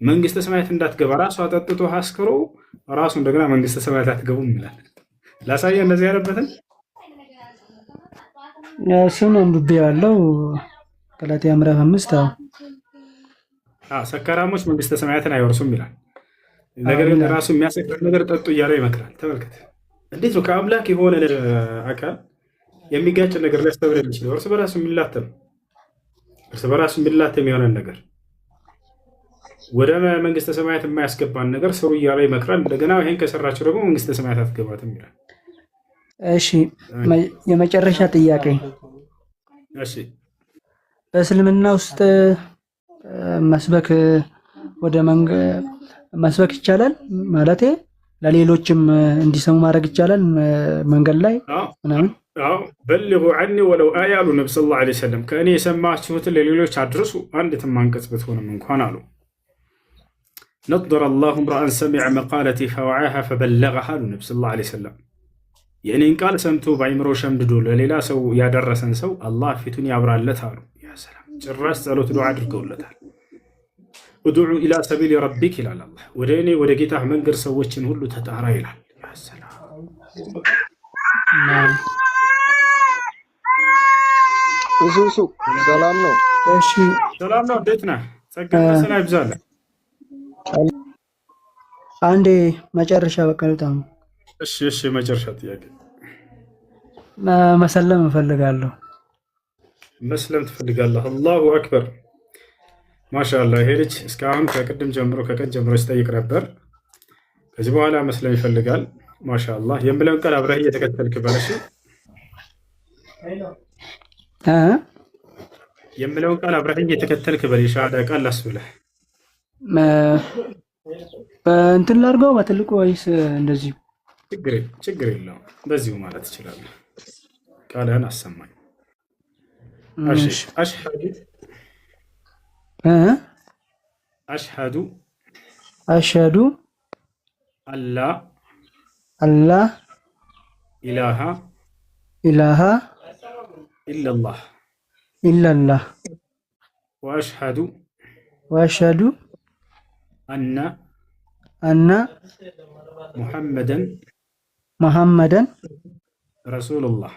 መንግስተ ሰማያት እንዳትገባ ራሱ አጠጥቶ አስክሮ ራሱ እንደገና መንግስተ ሰማያት አትገቡም ይላል። ላሳየህ እነዚህ ያለበትን እሱን አንብቤ ያለው ገላትያ ምዕራፍ 5 ሰካራሞች መንግስተ ሰማያትን አይወርሱም ይላል። ነገር ግን ራሱ የሚያሰክር ነገር ጠጡ እያለ ይመክራል። ተመልከት እንዴት ነው ከአምላክ የሆነ አካል የሚጋጭ ነገር ሊያስተምር የሚችለው? እርስ በራሱ የሚላተም የሆነን ነገር ወደ መንግስተ ሰማያት የማያስገባን ነገር ስሩ እያለ ይመክራል። እንደገና ይሄን ከሰራቸው ደግሞ መንግስተ ሰማያት አትገባትም ይላል። እሺ የመጨረሻ ጥያቄ፣ እሺ በእስልምና ውስጥ መስበክ ይቻላል ማለት ለሌሎችም እንዲሰሙ ማድረግ ይቻላል መንገድ ላይ ምናምን? በልጉ ዐኒ ወለው አያ አሉ ነቢ ሰለላሁ ዐለይሂ ወሰለም። ከእኔ የሰማችሁትን ለሌሎች አድርሱ አንዲትም አንቀጽ ብትሆንም እንኳን አሉ። ነضረ አላሁ እምረአን ሰሚዐ መቃለቲ ፈወዓሃ ፈበለገሃ አሉ ነቢ ሰለላሁ ዐለይሂ ወሰለም። የእኔን ቃል ሰምቶ በአይምሮ ሸምድዶ ለሌላ ሰው ያደረሰን ሰው አላህ ፊቱን ያብራለት አሉ። ያ ሰላም! ጭራሽ ጸሎት ዱዓ አድርገውለታል። ኡድዑ ኢላ ሰቢል ረቢክ ይላል አላህ። ወደ እኔ ወደ ጌታህ መንገድ ሰዎችን ሁሉ ተጣራ ይላል። ያ ሰላም! እሱ ሰላም ነው። እሺ ሰላም ነው። እንዴት ነህ? ጸጋና ሰላም ይብዛልህ። አንዴ መጨረሻ በቃ በጣም እሺ፣ መጨረሻ ጥያቄ መሰለም እፈልጋለሁ። መስለም ትፈልጋለህ? አላሁ አክበር ማሻአላህ። ይሄ ልጅ እስካሁን ከቅድም ጀምሮ ከቀን ጀምሮ ሲጠይቅ ነበር። ከዚህ በኋላ መስለም ይፈልጋል። ማሻአላህ። የምለውን ቃል አብረህ እየተከተልክ በለሽ። የምለውን ቃል አብረህ እየተከተልክ በል። የሻሃዳ ቃል ላስብለህ። እንትን ላድርገው በትልቁ ወይስ እንደዚሁ? ችግር የለውም። በዚሁ ማለት ትችላለህ። ቃልህን አሰማኝ። አሽሀዱ አላ ኢላሃ ኢለላህ ወአሽሀዱ አነ ሙሐመደን ረሱሉላህ።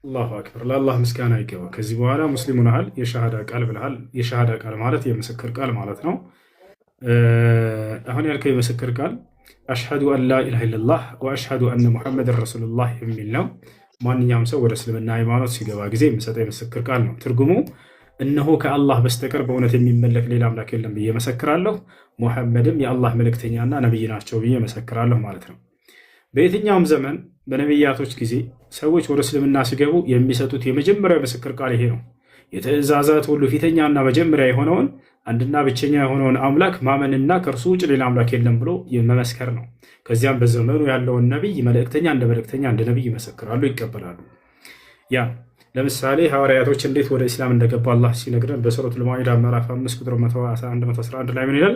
አላሁ አክበር። ለአላህ ምስጋና ይገባ። ከዚህ በኋላ ሙስሊም ሆነሃል። የሻሃዳ ቃል ብለሃል። የሻሃዳ ቃል ማለት የምስክር ቃል ማለት ነው። አሁን ያልከው የምስክር ቃል አሽሀዱ አን ላ ኢላሃ ኢለላህ ወአሽሀዱ አነ ሙሐመድን ረሱሉላህ የሚል ነው። ማንኛውም ሰው ወደ እስልምና ሃይማኖት ሲገባ ጊዜ የሚሰጠው የምስክር ቃል ነው። ትርጉሙ እነሆ ከአላህ በስተቀር በእውነት የሚመለክ ሌላ አምላክ የለም ብዬ መሰክራለሁ፣ ሙሐመድም የአላህ መልእክተኛና ነቢይ ናቸው ብዬ መሰክራለሁ ማለት ነው። በየትኛውም ዘመን በነቢያቶች ጊዜ ሰዎች ወደ እስልምና ሲገቡ የሚሰጡት የመጀመሪያው ምስክር ቃል ይሄ ነው። የትእዛዛት ሁሉ ፊተኛና መጀመሪያ የሆነውን አንድና ብቸኛ የሆነውን አምላክ ማመንና ከእርሱ ውጭ ሌላ አምላክ የለም ብሎ መመስከር ነው። ከዚያም በዘመኑ ያለውን ነቢይ መልእክተኛ እንደ ነቢይ ይመሰክራሉ፣ ይቀበላሉ። ያ ለምሳሌ ሐዋርያቶች እንዴት ወደ ኢስላም እንደገባ አላህ ሲነግረን በሱረቱል ማኢዳ ምዕራፍ 5 ቁጥር 111 ላይ ምን ይላል?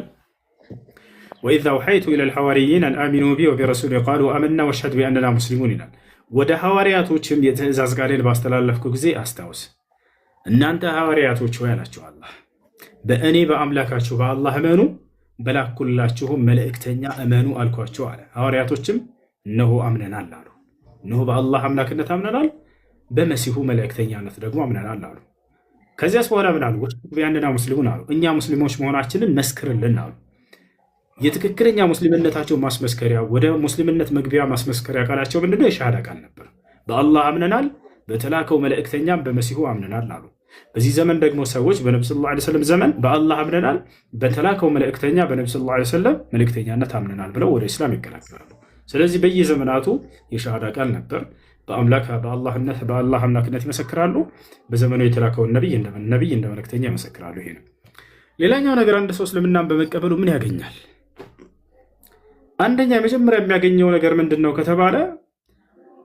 ወኢዝ አውሐይቱ ኢለል ሐዋርይን አን አሚኑ ቢ ወቢረሱሊ ቃሉ አመና ወሽሀድ ቢአንና ሙስሊሙን ይላል። ወደ ሐዋርያቶችም የትእዛዝ ቃሌን ባስተላለፍኩ ጊዜ አስታውስ፣ እናንተ ሐዋርያቶች ሆይ አላቸው አላህ፣ በእኔ በአምላካችሁ በአላህ እመኑ፣ በላኩላችሁም መልእክተኛ እመኑ አልኳቸው አለ። ሐዋርያቶችም እነሆ አምነናል አሉ። እነሆ በአላህ አምላክነት አምነናል፣ በመሲሁ መልእክተኛነት ደግሞ አምነናል አሉ። ከዚያስ በኋላ ምን አሉ? ቢአንና ሙስሊሙን አሉ፣ እኛ ሙስሊሞች መሆናችንን መስክርልን አሉ። የትክክለኛ ሙስሊምነታቸው ማስመስከሪያ ወደ ሙስሊምነት መግቢያ ማስመስከሪያ ቃላቸው ምንድነው? የሻሃዳ ቃል ነበር። በአላህ አምነናል፣ በተላከው መልእክተኛም በመሲሁ አምነናል አሉ። በዚህ ዘመን ደግሞ ሰዎች በነቢ ሰለላሁ ዐለይሂ ወሰለም ዘመን በአላህ አምነናል፣ በተላከው መልእክተኛ በነቢ ሰለላሁ ዐለይሂ ወሰለም መልእክተኛነት አምነናል ብለው ወደ ኢስላም ይቀላቀላሉ። ስለዚህ በየዘመናቱ የሻሃዳ ቃል ነበር። በአላህ አምላክነት ይመሰክራሉ። በዘመኑ የተላከውን ነቢይ እንደ መልእክተኛ ይመሰክራሉ። ይሄ ነው። ሌላኛው ነገር አንድ ሰው እስልምናን በመቀበሉ ምን ያገኛል? አንደኛ የመጀመሪያ የሚያገኘው ነገር ምንድን ነው ከተባለ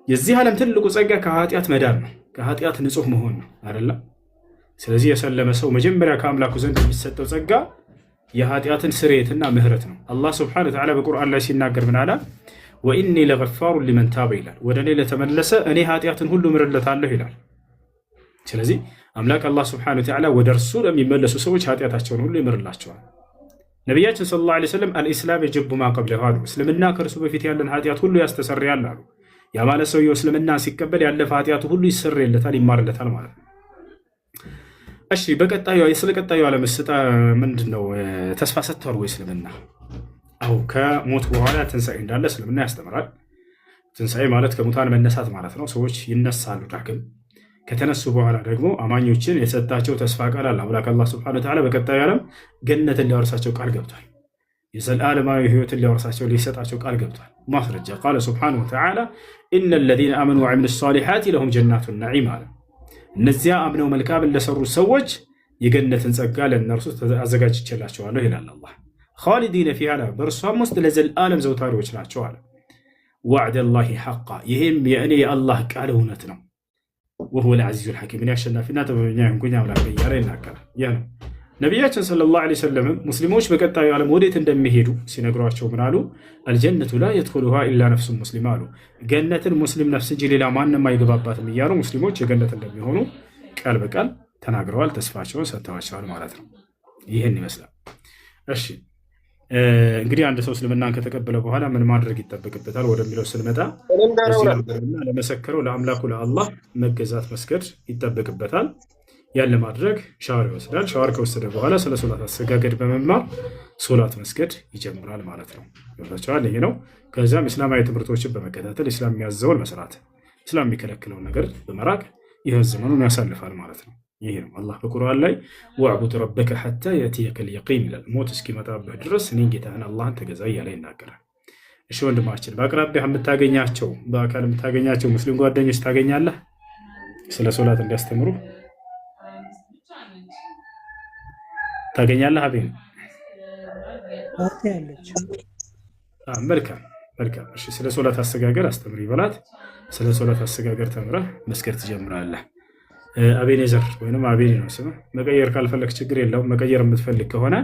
የዚህ ዓለም ትልቁ ጸጋ ከኃጢአት መዳን ነው። ከኃጢአት ንጹህ መሆን ነው አይደለም? ስለዚህ የሰለመ ሰው መጀመሪያ ከአምላኩ ዘንድ የሚሰጠው ጸጋ የኃጢአትን ስርየትና ምህረት ነው። አላህ ስብሐነሁ ወተዓላ በቁርአን ላይ ሲናገር ምን አለ? ወኢኒ ለገፋሩ ሊመን ታበ ይላል። ወደ እኔ ለተመለሰ እኔ ኃጢአትን ሁሉ ምርለታለሁ ይላል። ስለዚህ አምላክ አላህ ስብሐነሁ ወተዓላ ወደ እርሱ ለሚመለሱ ሰዎች ኃጢአታቸውን ሁሉ ይምርላቸዋል። ነቢያችን ሰለላሁ ዐለይሂ ወሰለም አልኢስላም የጀቡ ማ ቀብለሁ አሉ። እስልምና ከእርሱ በፊት ያለን ኃጢአት ሁሉ ያስተሰርያል አሉ። ያ ማለት ሰውየው እስልምና ሲቀበል ያለፈ ኃጢአቱ ሁሉ ይሰረይለታል፣ ይማርለታል ማለት ነው። እሺ፣ ስለ ቀጣዩ ዓለም ምንድን ነው ተስፋ ሰጥቷል ወይ እስልምና? አዎ፣ ከሞት በኋላ ትንሣኤ እንዳለ እስልምና ያስተምራል። ትንሣኤ ማለት ከሙታን መነሳት ማለት ነው። ሰዎች ይነሳሉ ዳግም። ከተነሱ በኋላ ደግሞ አማኞችን የሰጣቸው ተስፋ ቃል አለ። አምላክ አላህ ሱብሓነሁ ወተዓላ በቀጣዩ ዓለም ገነትን ሊያወርሳቸው ቃል ገብቷል። የዘላለማዊ ህይወትን ሊሰጣቸው ቃል ገብቷል። ማስረጃ ቃለ ሱብሓነሁ ወተዓላ ኢነ ለዚነ አመኑ ወዐሚሉ ሷሊሓት ለሁም ጀናቱ ነዒም አለ። እነዚያ አምነው መልካምን ለሰሩ ሰዎች የገነትን ጸጋ ለእነርሱ አዘጋጅቼላቸዋለሁ ይላል አላህ። ኻሊዲነ ፊሃ በእርሷም ውስጥ ለዘላለም ዘውታሪዎች ናቸው አለ። ወዕደላሂ ሐቃ፣ ይህም የእኔ የአላህ ቃል እውነት ነው። ወሁወል ዐዚዙል ሐኪም፣ እኔ አሸናፊና ጥበበኛ የሆንኩኝ አምላክ እያለ ይናገራል። ይህ ነው ነቢያችን ሰለላሁ ዐለይሂ ወሰለም ሙስሊሞች በቀጣዩ ዓለም ወዴት እንደሚሄዱ ሲነግሯቸው ምን አሉ? አልጀነቱ ላ የድኹሉሃ ኢላ ነፍሱን ሙስሊም አሉ። ገነትን ሙስሊም ነፍስ እንጂ ሌላ ማንም አይገባባትም እያሉ ሙስሊሞች የገነት እንደሚሆኑ ቃል በቃል ተናግረዋል። ተስፋቸውን ሰጥተዋቸዋል ማለት ነው። ይህን ይመስላል። እሺ እንግዲህ አንድ ሰው እስልምናን ከተቀበለ በኋላ ምን ማድረግ ይጠበቅበታል ወደሚለው ስንመጣ ለመሰከረው ለአምላኩ ለአላህ መገዛት መስገድ ይጠበቅበታል። ያን ለማድረግ ሻወር ይወስዳል። ሻወር ከወሰደ በኋላ ስለ ሶላት አሰጋገድ በመማር ሶላት መስገድ ይጀምራል ማለት ነው። ይወጣቻል። ይሄ ነው። ከዛም እስላማዊ ትምህርቶችን በመከታተል እስላም የሚያዘውን መስራት፣ እስላም የሚከለክለውን ነገር በመራቅ ይህን ዘመኑን ያሳልፋል ማለት ነው። ይሄ ነው አላህ በቁርአን ላይ ወዕቡድ ረበከ ሐታ የእትየከል የቂን ይላል። ሞት እስኪመጣብህ ድረስ እኔን ጌታህን አላህን ተገዛ እያለ ይናገራል። እሺ ወንድማችን በአቅራቢያ የምታገኛቸው በአካል የምታገኛቸው ሙስሊም ጓደኞች ታገኛለህ ስለ ሶላት እንዲያስተምሩ ታገኛለህ? አቤን መልካም መልካም። እሺ ስለ ሶላት አሰጋገር አስተምሪ በላት። ስለ ሶላት አሰጋገር ተምረህ መስገድ ትጀምራለህ። አቤኔዘር ወይንም አቤኔ ነው ስምህ። መቀየር ካልፈለግ ችግር የለውም። መቀየር የምትፈልግ ከሆነ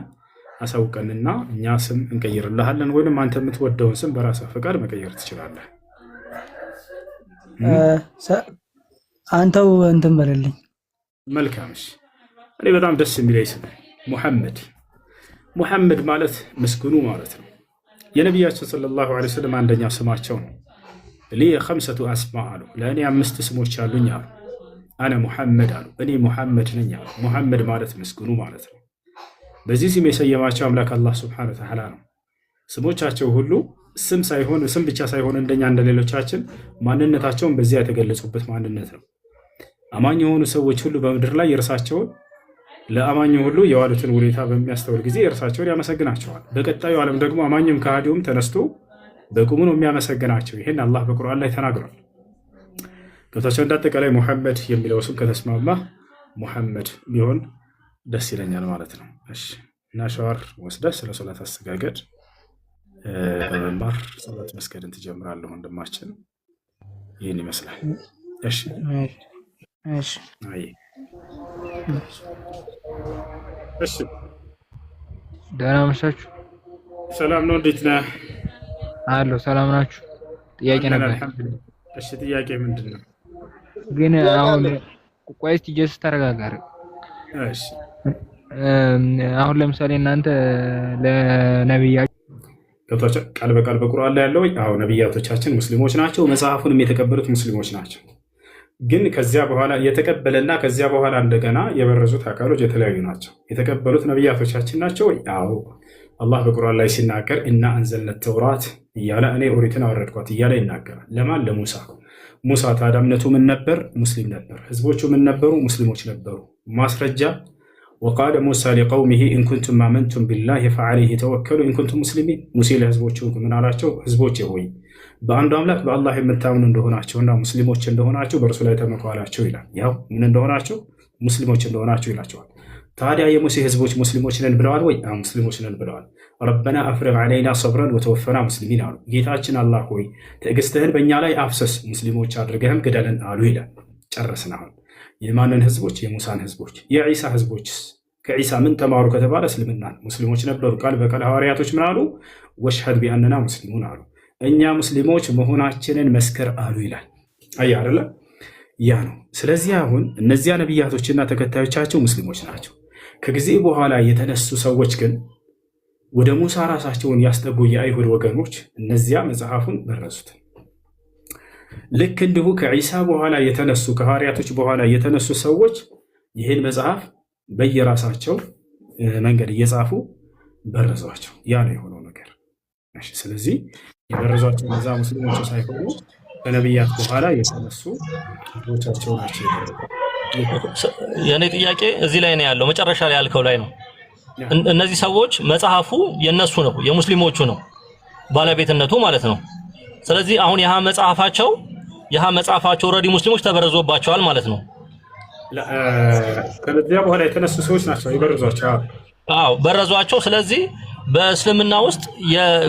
አሳውቀንና እኛ ስም እንቀይርልሃለን፣ ወይንም አንተ የምትወደውን ስም በራስህ ፈቃድ መቀየር ትችላለህ። አንተው እንትን በለልኝ። መልካም። እሺ እኔ በጣም ደስ የሚለኝ ስም ሙሐመድ። ሙሐመድ ማለት ምስጉኑ ማለት ነው። የነቢያችን ሰለላሁ ዐለይሂ ወሰለም አንደኛ ስማቸው ነው። ሊ ኸምሰቱ አስማ አሉ፣ ለእኔ 5 ስሞች አሉኝ አሉ። አነ ሙሐመድ አሉ፣ እኔ ሙሐመድ ነኝ አሉ። ሙሐመድ ማለት ምስጉኑ ማለት ነው። በዚህ ስም የሰየማቸው አምላክ አላህ ሱብሓነሁ ወተዓላ ነው። ስሞቻቸው ሁሉ ስም ሳይሆን ስም ብቻ ሳይሆን እንደኛ እንደሌሎቻችን ማንነታቸውን በዚያ የተገለጹበት ማንነት ነው። አማኝ የሆኑ ሰዎች ሁሉ በምድር ላይ የእርሳቸውን ለአማኙ ሁሉ የዋሉትን ውለታ በሚያስተውል ጊዜ እርሳቸውን ያመሰግናቸዋል። በቀጣዩ ዓለም ደግሞ አማኝም ከሃዲውም ተነስቶ በቁሙ ነው የሚያመሰግናቸው። ይህን አላህ በቁርአን ላይ ተናግሯል። ገብታቸው እንዳጠቃላይ ሙሐመድ የሚለው ስም ከተስማማ ሙሐመድ ቢሆን ደስ ይለኛል ማለት ነው። እሺ እና ሻወር ወስደህ ስለ ሶላት አሰጋገድ በመማር ሶላት መስገድን ትጀምራለህ ወንድማችን። ይህን ይመስላል። እሺ እሺ አይ እሺ ደህና መሻችሁ? ሰላም ነው። እንዴት ነህ? አለሁ። ሰላም ናችሁ? ጥያቄ ነበር። እሺ ጥያቄ ምንድን ነው? ግን አሁን ቆይ እስቲ ጀስት ተረጋጋ። እሺ አሁን ለምሳሌ እናንተ ለነብያችሁ ገብታችሁ ቃል በቃል በቁርአን ላይ ያለው አዎ ነብያቶቻችን ሙስሊሞች ናቸው፣ መጽሐፉንም የተቀበሉት ሙስሊሞች ናቸው። ግን ከዚያ በኋላ የተቀበለና ከዚያ በኋላ እንደገና የበረዙት አካሎች የተለያዩ ናቸው። የተቀበሉት ነብያቶቻችን ናቸው። አዎ አላህ በቁርአን ላይ ሲናገር እና አንዘልነ ተውራት እያለ እኔ ኦሪትን አወረድኳት እያለ ይናገራል። ለማን? ለሙሳ። ሙሳ ታዲያ እምነቱ ምን ነበር? ሙስሊም ነበር። ህዝቦቹ ምን ነበሩ? ሙስሊሞች ነበሩ። ማስረጃ ወቃለ ሙሳ ሊቀውሚሂ ኢንኩንቱም አመንቱም ቢላሂ ፈዐለይሂ ተወከሉ ኢንኩንቱም ሙስሊሚን። ሙሴ ለህዝቦቹ ምን አላቸው? ህዝቦቼ ሆይ በአንዱ አምላክ በአላህ የምታምኑ እንደሆናቸውና ሙስሊሞች እንደሆናቸው በእርሱ ላይ ተመኩ አላቸው ይላል። ያው ምን እንደሆናቸው? ሙስሊሞች እንደሆናቸው ይላቸዋል። ታዲያ የሙሴ ህዝቦች ሙስሊሞች ነን ብለዋል ወይ? ሙስሊሞች ነን ብለዋል። ረበና አፍሪግ ዐለይና ሰብረን ወተወፈና ሙስሊሚን አሉ። ጌታችን አላህ ሆይ ትዕግስትህን በእኛ ላይ አፍሰስ፣ ሙስሊሞች አድርገህም ግደለን አሉ ይላል። ጨረስን። አሁን የማንን ህዝቦች? የሙሳን ህዝቦች። የዒሳ ህዝቦችስ? ከዒሳ ምን ተማሩ ከተባለ እስልምና ሙስሊሞች ነበሩ። ቃል በቃል ሐዋርያቶች ምን አሉ? ወሽሀድ ቢአንና ሙስሊሙን አሉ። እኛ ሙስሊሞች መሆናችንን መስከር አሉ ይላል። አይ አይደለ? ያ ነው። ስለዚህ አሁን እነዚያ ነቢያቶችና ተከታዮቻቸው ሙስሊሞች ናቸው። ከጊዜ በኋላ የተነሱ ሰዎች ግን ወደ ሙሳ ራሳቸውን ያስጠጉ የአይሁድ ወገኖች እነዚያ መጽሐፉን በረሱት። ልክ እንዲሁ ከዒሳ በኋላ የተነሱ ከሐዋርያቶች በኋላ የተነሱ ሰዎች ይህን መጽሐፍ በየራሳቸው መንገድ እየጻፉ በረዟቸው። ያ ነው የሆነው ነገር። ስለዚህ የበረዟቸው እነዛ ሙስሊሞች ሳይሆኑ ከነቢያት በኋላ የተነሱ ህዝቦቻቸው ናቸው። የእኔ ጥያቄ እዚህ ላይ ነው ያለው፣ መጨረሻ ላይ ያልከው ላይ ነው። እነዚህ ሰዎች መጽሐፉ የነሱ ነው፣ የሙስሊሞቹ ነው ባለቤትነቱ ማለት ነው። ስለዚህ አሁን የሃ መጽሐፋቸው ኦልሬዲ ሙስሊሞች ተበረዞባቸዋል ማለት ነው። ከነዚያ በኋላ የተነሱ ሰዎች ናቸው የበረዟቸው። አዎ በረዟቸው። ስለዚህ በእስልምና ውስጥ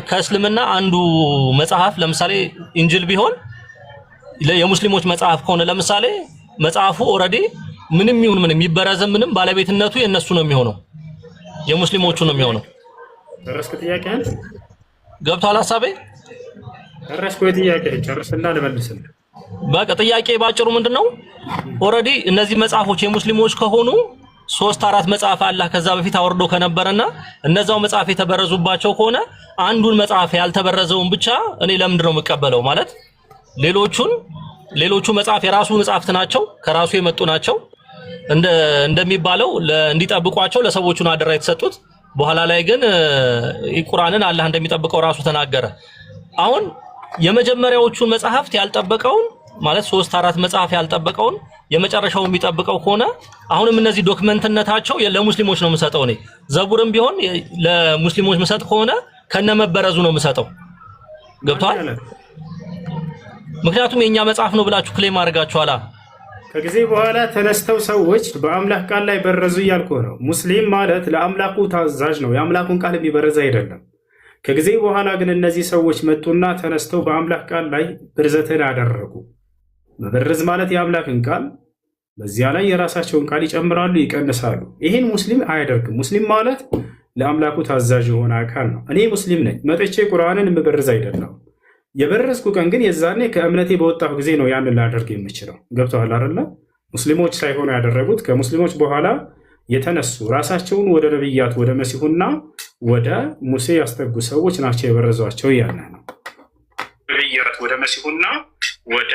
ከእስልምና አንዱ መጽሐፍ ለምሳሌ ኢንጅል ቢሆን የሙስሊሞች መጽሐፍ ከሆነ ለምሳሌ መጽሐፉ ኦልሬዲ ምንም ይሁን ምንም ይበረዘ ምንም ባለቤትነቱ የነሱ ነው የሚሆነው። የሙስሊሞቹ ነው የሚሆነው። ጨረስክ ጥያቄህን? ገብቷል ሐሳቤ? ጨረስኩ። ጥያቄህን ጨርስና ልመልስልህ። በቃ ጥያቄ ባጭሩ ምንድነው? ኦሬዲ እነዚህ መጽሐፎች የሙስሊሞች ከሆኑ 3-4 መጽሐፍ አላህ ከዛ በፊት አወርዶ ከነበረና እነዛው መጽሐፍ የተበረዙባቸው ከሆነ አንዱን መጽሐፍ ያልተበረዘውን ብቻ እኔ ለምንድን ነው የምቀበለው? ማለት ሌሎቹ መጽሐፍ የራሱ መጽሐፍት ናቸው፣ ከራሱ የመጡ ናቸው። እንደሚባለው እንዲጠብቋቸው ለሰዎቹ ነው አደራ የተሰጡት። በኋላ ላይ ግን ቁርአንን አላህ እንደሚጠብቀው ራሱ ተናገረ። አሁን የመጀመሪያዎቹን መጽሐፍት ያልጠበቀውን ማለት 3-4 መጽሐፍ ያልጠበቀውን የመጨረሻው የሚጠብቀው ከሆነ አሁንም እነዚህ ዶክመንትነታቸው ለሙስሊሞች ነው የምሰጠው። እኔ ዘቡርም ቢሆን ለሙስሊሞች መሰጥ ከሆነ ከነመበረዙ ነው የምሰጠው። ገብቷል? ምክንያቱም የኛ መጽሐፍ ነው ብላችሁ ክሌም አድርጋችኋላ። ከጊዜ በኋላ ተነስተው ሰዎች በአምላክ ቃል ላይ በረዙ እያልኩ ነው። ሙስሊም ማለት ለአምላኩ ታዛዥ ነው፣ የአምላኩን ቃል የሚበረዝ አይደለም። ከጊዜ በኋላ ግን እነዚህ ሰዎች መጡና ተነስተው በአምላክ ቃል ላይ ብርዘትን አደረጉ። መበረዝ ማለት የአምላክን ቃል በዚያ ላይ የራሳቸውን ቃል ይጨምራሉ፣ ይቀንሳሉ። ይህን ሙስሊም አያደርግም። ሙስሊም ማለት ለአምላኩ ታዛዥ የሆነ አካል ነው። እኔ ሙስሊም ነኝ፣ መጥቼ ቁርአንን የምበርዝ አይደለም። የበረዝኩ ቀን ግን የዛኔ ከእምነቴ በወጣሁ ጊዜ ነው ያንን ላደርግ የምችለው። ገብተዋል አይደለ? ሙስሊሞች ሳይሆኑ ያደረጉት ከሙስሊሞች በኋላ የተነሱ ራሳቸውን ወደ ነብያት ወደ መሲሁና ወደ ሙሴ ያስጠጉ ሰዎች ናቸው የበረዟቸው እያለ ነው። ነብያት ወደ መሲሁና ወደ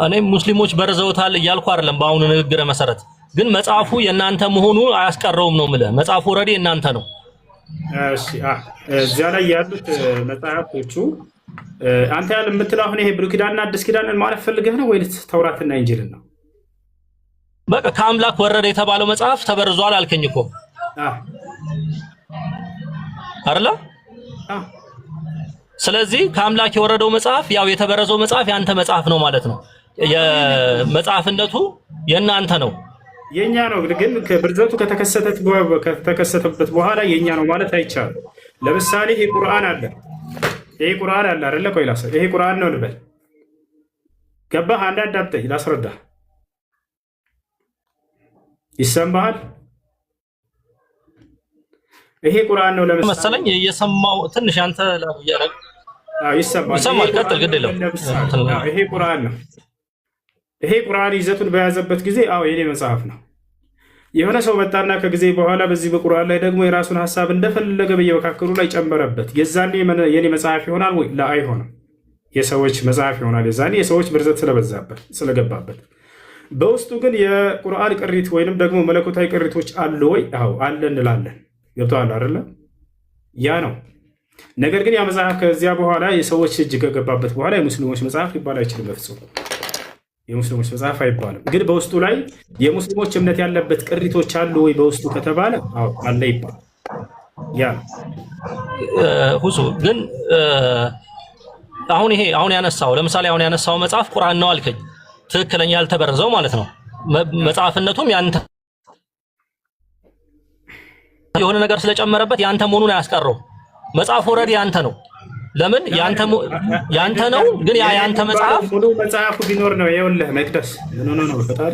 እኔም ሙስሊሞች በረዘውታል እያልኩ አይደለም። በአሁኑ ንግግር መሰረት ግን መጽሐፉ የእናንተ መሆኑ አያስቀረውም ነው የምልህ። መጽሐፉ ኦልሬዲ የእናንተ ነው። እሺ እዚያ ላይ ያሉት መጽሐፎቹ አንተ ያለ የምትለው አሁን ይሄ ብሉይ ኪዳንና አዲስ ኪዳንን ማለት ፈልገህ ነው ወይስ ተውራትና ኢንጂልን ነው? በቃ ከአምላክ ወረደ የተባለው መጽሐፍ ተበርዟል አልከኝ እኮ አይደለ? ስለዚህ ከአምላክ የወረደው መጽሐፍ ያው የተበረዘው መጽሐፍ ያንተ መጽሐፍ ነው ማለት ነው። የመጽሐፍነቱ የእናንተ ነው። የኛ ነው ግን ከብርዘቱ ከተከሰተበት በኋላ የኛ ነው ማለት አይቻልም። ለምሳሌ ይሄ ቁርአን አለ አይደለ? ቆይ ላስረዳ። ይሄ ቁርአን ነው ልበል። ገባህ? አንድ አዳምጠኝ ላስረዳ። ይሰማሃል? ይሄ ቁርአን ነው ለምሳሌ መሰለኝ እየሰማው ትንሽ አንተ ያረግ ይሰማል። ቀጥል፣ ግድ የለም። ይሄ ቁርአን ነው። ይሄ ቁርአን ይዘቱን በያዘበት ጊዜ የኔ መጽሐፍ ነው። የሆነ ሰው መጣና ከጊዜ በኋላ በዚህ በቁርአን ላይ ደግሞ የራሱን ሐሳብ እንደፈለገ በየመካከሉ ላይ ጨመረበት። የዛኔ የኔ መጽሐፍ ይሆናል ወይ? አይሆንም። የሰዎች መጽሐፍ ይሆናል። የዛኔ የሰዎች ብርዘት ስለገባበት። በውስጡ ግን የቁርአን ቅሪት ወይንም ደግሞ መለኮታዊ ቅሪቶች አሉ ወይ? አለ እንላለን። ገብቶሃል አይደለ? ያ ነው። ነገር ግን ያ መጽሐፍ ከዚያ በኋላ የሰዎች እጅ ከገባበት በኋላ የሙስሊሞች መጽሐፍ ሊባል አይችልም። በፍጹም የሙስሊሞች መጽሐፍ አይባልም። ግን በውስጡ ላይ የሙስሊሞች እምነት ያለበት ቅሪቶች አሉ ወይ በውስጡ ከተባለ አለ ይባላል። ያ ሁሱ ግን አሁን ያነሳው ለምሳሌ አሁን ያነሳው መጽሐፍ ቁርአን ነው አልከኝ። ትክክለኛ ያልተበረዘው ማለት ነው። መጽሐፍነቱም ያንተ የሆነ ነገር ስለጨመረበት ያንተ መሆኑን አያስቀረው። መጽሐፍ ኦልሬዲ ያንተ ነው። ለምን ያንተ ነው? ግን ያንተ መጽሐፍ ሙሉ መጽሐፉ ቢኖር ነው። ይኸውልህ መቅደስ ነው ፈጣሪ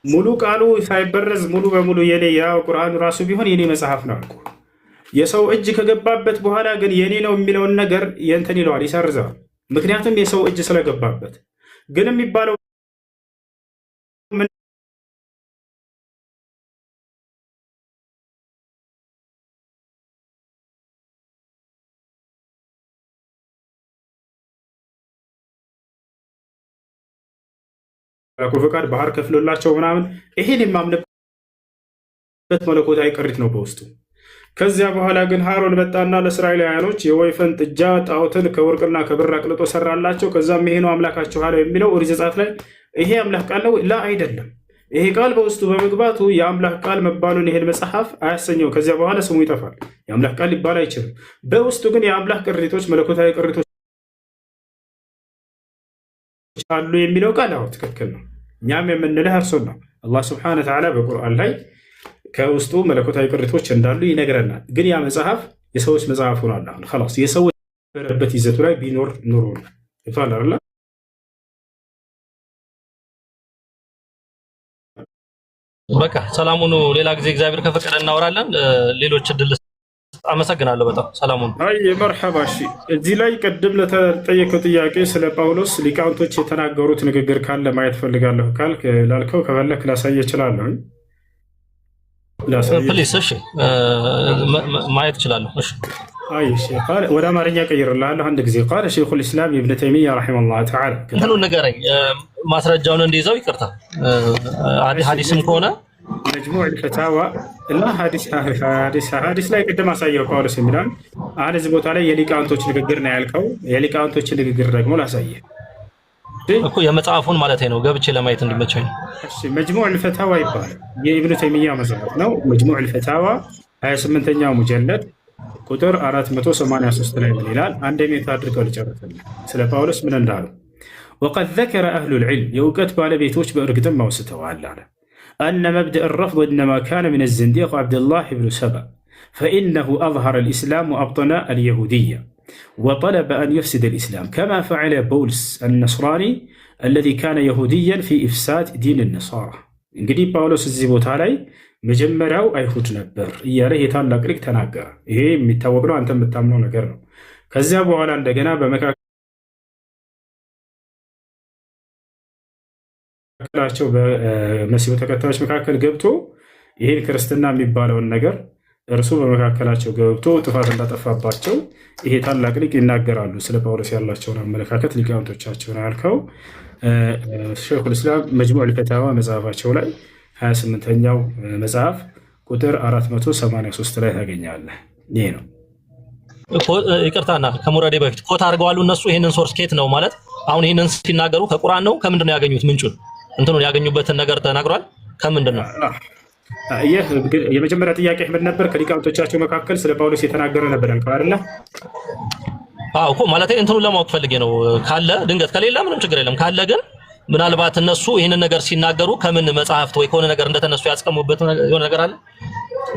ሙሉ ቃሉ ሳይበረዝ ሙሉ በሙሉ የኔ ቁርአኑ ራሱ ቢሆን የኔ መጽሐፍ ነው አልኩ። የሰው እጅ ከገባበት በኋላ ግን የኔ ነው የሚለውን ነገር የእንትን ይለዋል፣ ይሰርዘዋል። ምክንያቱም የሰው እጅ ስለገባበት። ግን የሚባለው ፈቃድ ባህር ከፍሎላቸው ምናምን ይሄን የማምንበት መለኮታዊ ቅሪት ነው በውስጡ። ከዚያ በኋላ ግን ሃሮን መጣና ለእስራኤላውያኖች የወይፈን ጥጃ ጣዖትን ከወርቅና ከብር አቅልጦ ሰራላቸው። ከዛም ይሄ ነው አምላካቸው አለው የሚለው ኦሪት ዘጸአት ላይ ይሄ አምላክ ቃል ነው? ላ አይደለም። ይሄ ቃል በውስጡ በመግባቱ የአምላክ ቃል መባሉን ይሄን መጽሐፍ አያሰኘው። ከዚያ በኋላ ስሙ ይጠፋል። የአምላክ ቃል ሊባል አይችልም። በውስጡ ግን የአምላክ ቅሪቶች መለኮታዊ ቅሪቶች አሉ የሚለው ቃል ትክክል ነው። እኛም የምንልህ እርሱን ነው። አላህ ስብሐነሁ ወተዓላ በቁርአን ላይ ከውስጡ መለኮታዊ ቅሪቶች እንዳሉ ይነግረናል። ግን ያ መጽሐፍ የሰዎች መጽሐፍ ሆኗል። አሁን ኸላስ የሰዎች በረበት ይዘቱ ላይ ቢኖር ኑሮ ነው ይቷል አይደል? በቃ ሰላሙን ሌላ ጊዜ እግዚአብሔር ከፈቀደ እናወራለን። ሌሎች እድል አመሰግናለሁ በጣም ሰላሙን። አይ መርሐባ። እሺ እዚህ ላይ ቅድም ለተጠየቀው ጥያቄ ስለ ጳውሎስ ሊቃውንቶች የተናገሩት ንግግር ካለ ማየት ፈልጋለሁ ካልክ ላልከው ከፈለክ ላሳየ እችላለሁ። ፕሊስ እሺ ማየት እችላለሁ። እሺ አይ እሺ ወደ አማርኛ ቀይርልሃለሁ አንድ ጊዜ ቃል ሸይኹል ኢስላም ኢብኑ ተይሚያ ረሂመሁላህ ተዓላ እንትኑን ንገረኝ ማስረጃውን እንዲይዘው ይቅርታ ሐዲስም ከሆነ መጅሙዕ አልፈታዋ እና ሐዲስ ላይ ቅድም አሳየው ጳውሎስ የሚላል አሁን እዚህ ቦታ ላይ የሊቃውንቶች ንግግር ነው ያልከው። የሊቃውንቶች ንግግር ደግሞ ላሳየ እኮ የመጽሐፉን ማለት ነው ገብቼ ለማየት እንዲመቸኝ። እሺ መጅሙዕ አልፈታዋ ይባላል የኢብኑ ተይሚያ መጽሐፍ ነው። መጅሙዕ አልፈታዋ 28ኛው ሙጀለድ ቁጥር 483 ላይ ምን ይላል? አንድ ሜት አድርገው ልጨርስልህ ስለ ጳውሎስ ምን እንዳሉ وقد ذكر أهل العلم يوقت بالبيتوش بأرقدم موستوا على أن مبدأ الرفض إنما كان من الزنديق عبد الله بن سبأ فإنه أظهر الإسلام وأبطن اليهودية وطلب أن يفسد الإسلام كما فعل بولس النصراني الذي كان يهوديا في إفساد دين النصارى. እንግዲህ ጳውሎስ እዚህ ቦታ ላይ መጀመሪያው አይሁድ ነበር እያለ የታላቅ ሊቅ ተናገረ። ይሄ የሚታወቅ ነው፣ አንተ የምታምነው ነገር ነው። ከዚያ በኋላ እንደገና በመካከላቸው በመሲሁ ተከታዮች መካከል ገብቶ ይህን ክርስትና የሚባለውን ነገር እርሱ በመካከላቸው ገብቶ ጥፋት እንዳጠፋባቸው ይሄ ታላቅ ሊቅ ይናገራሉ። ስለ ጳውሎስ ያላቸውን አመለካከት ሊቃውንቶቻቸውን ያልከው ሸይኹል ኢስላም መጅሙዕ አልፈታዋ መጽሐፋቸው ላይ 28ኛው መጽሐፍ ቁጥር 483 ላይ ታገኛለህ። ይሄ ነው። ይቅርታና ከሙራዴ በፊት ኮት አድርገዋል እነሱ። ይሄንን ሶርስ ኬት ነው ማለት አሁን ይሄንን ሲናገሩ ከቁርአን ነው ከምንድን ነው ያገኙት? ምንጩን እንትኑን ያገኙበትን ነገር ተናግሯል። ከምንድን ነው? ይህ የመጀመሪያ ጥያቄ ምን ነበር? ከሊቃውንቶቻቸው መካከል ስለ ጳውሎስ የተናገረ ነበር ያልከው አይደለ? አዎ እኮ ማለት እንትኑን ለማወቅ ፈልጌ ነው። ካለ ድንገት ከሌለ ምንም ችግር የለም። ካለ ግን ምናልባት እነሱ ይህንን ነገር ሲናገሩ ከምን መጽሐፍት ወይ ከሆነ ነገር እንደተነሱ ያስቀሙበት የሆነ ነገር አለ።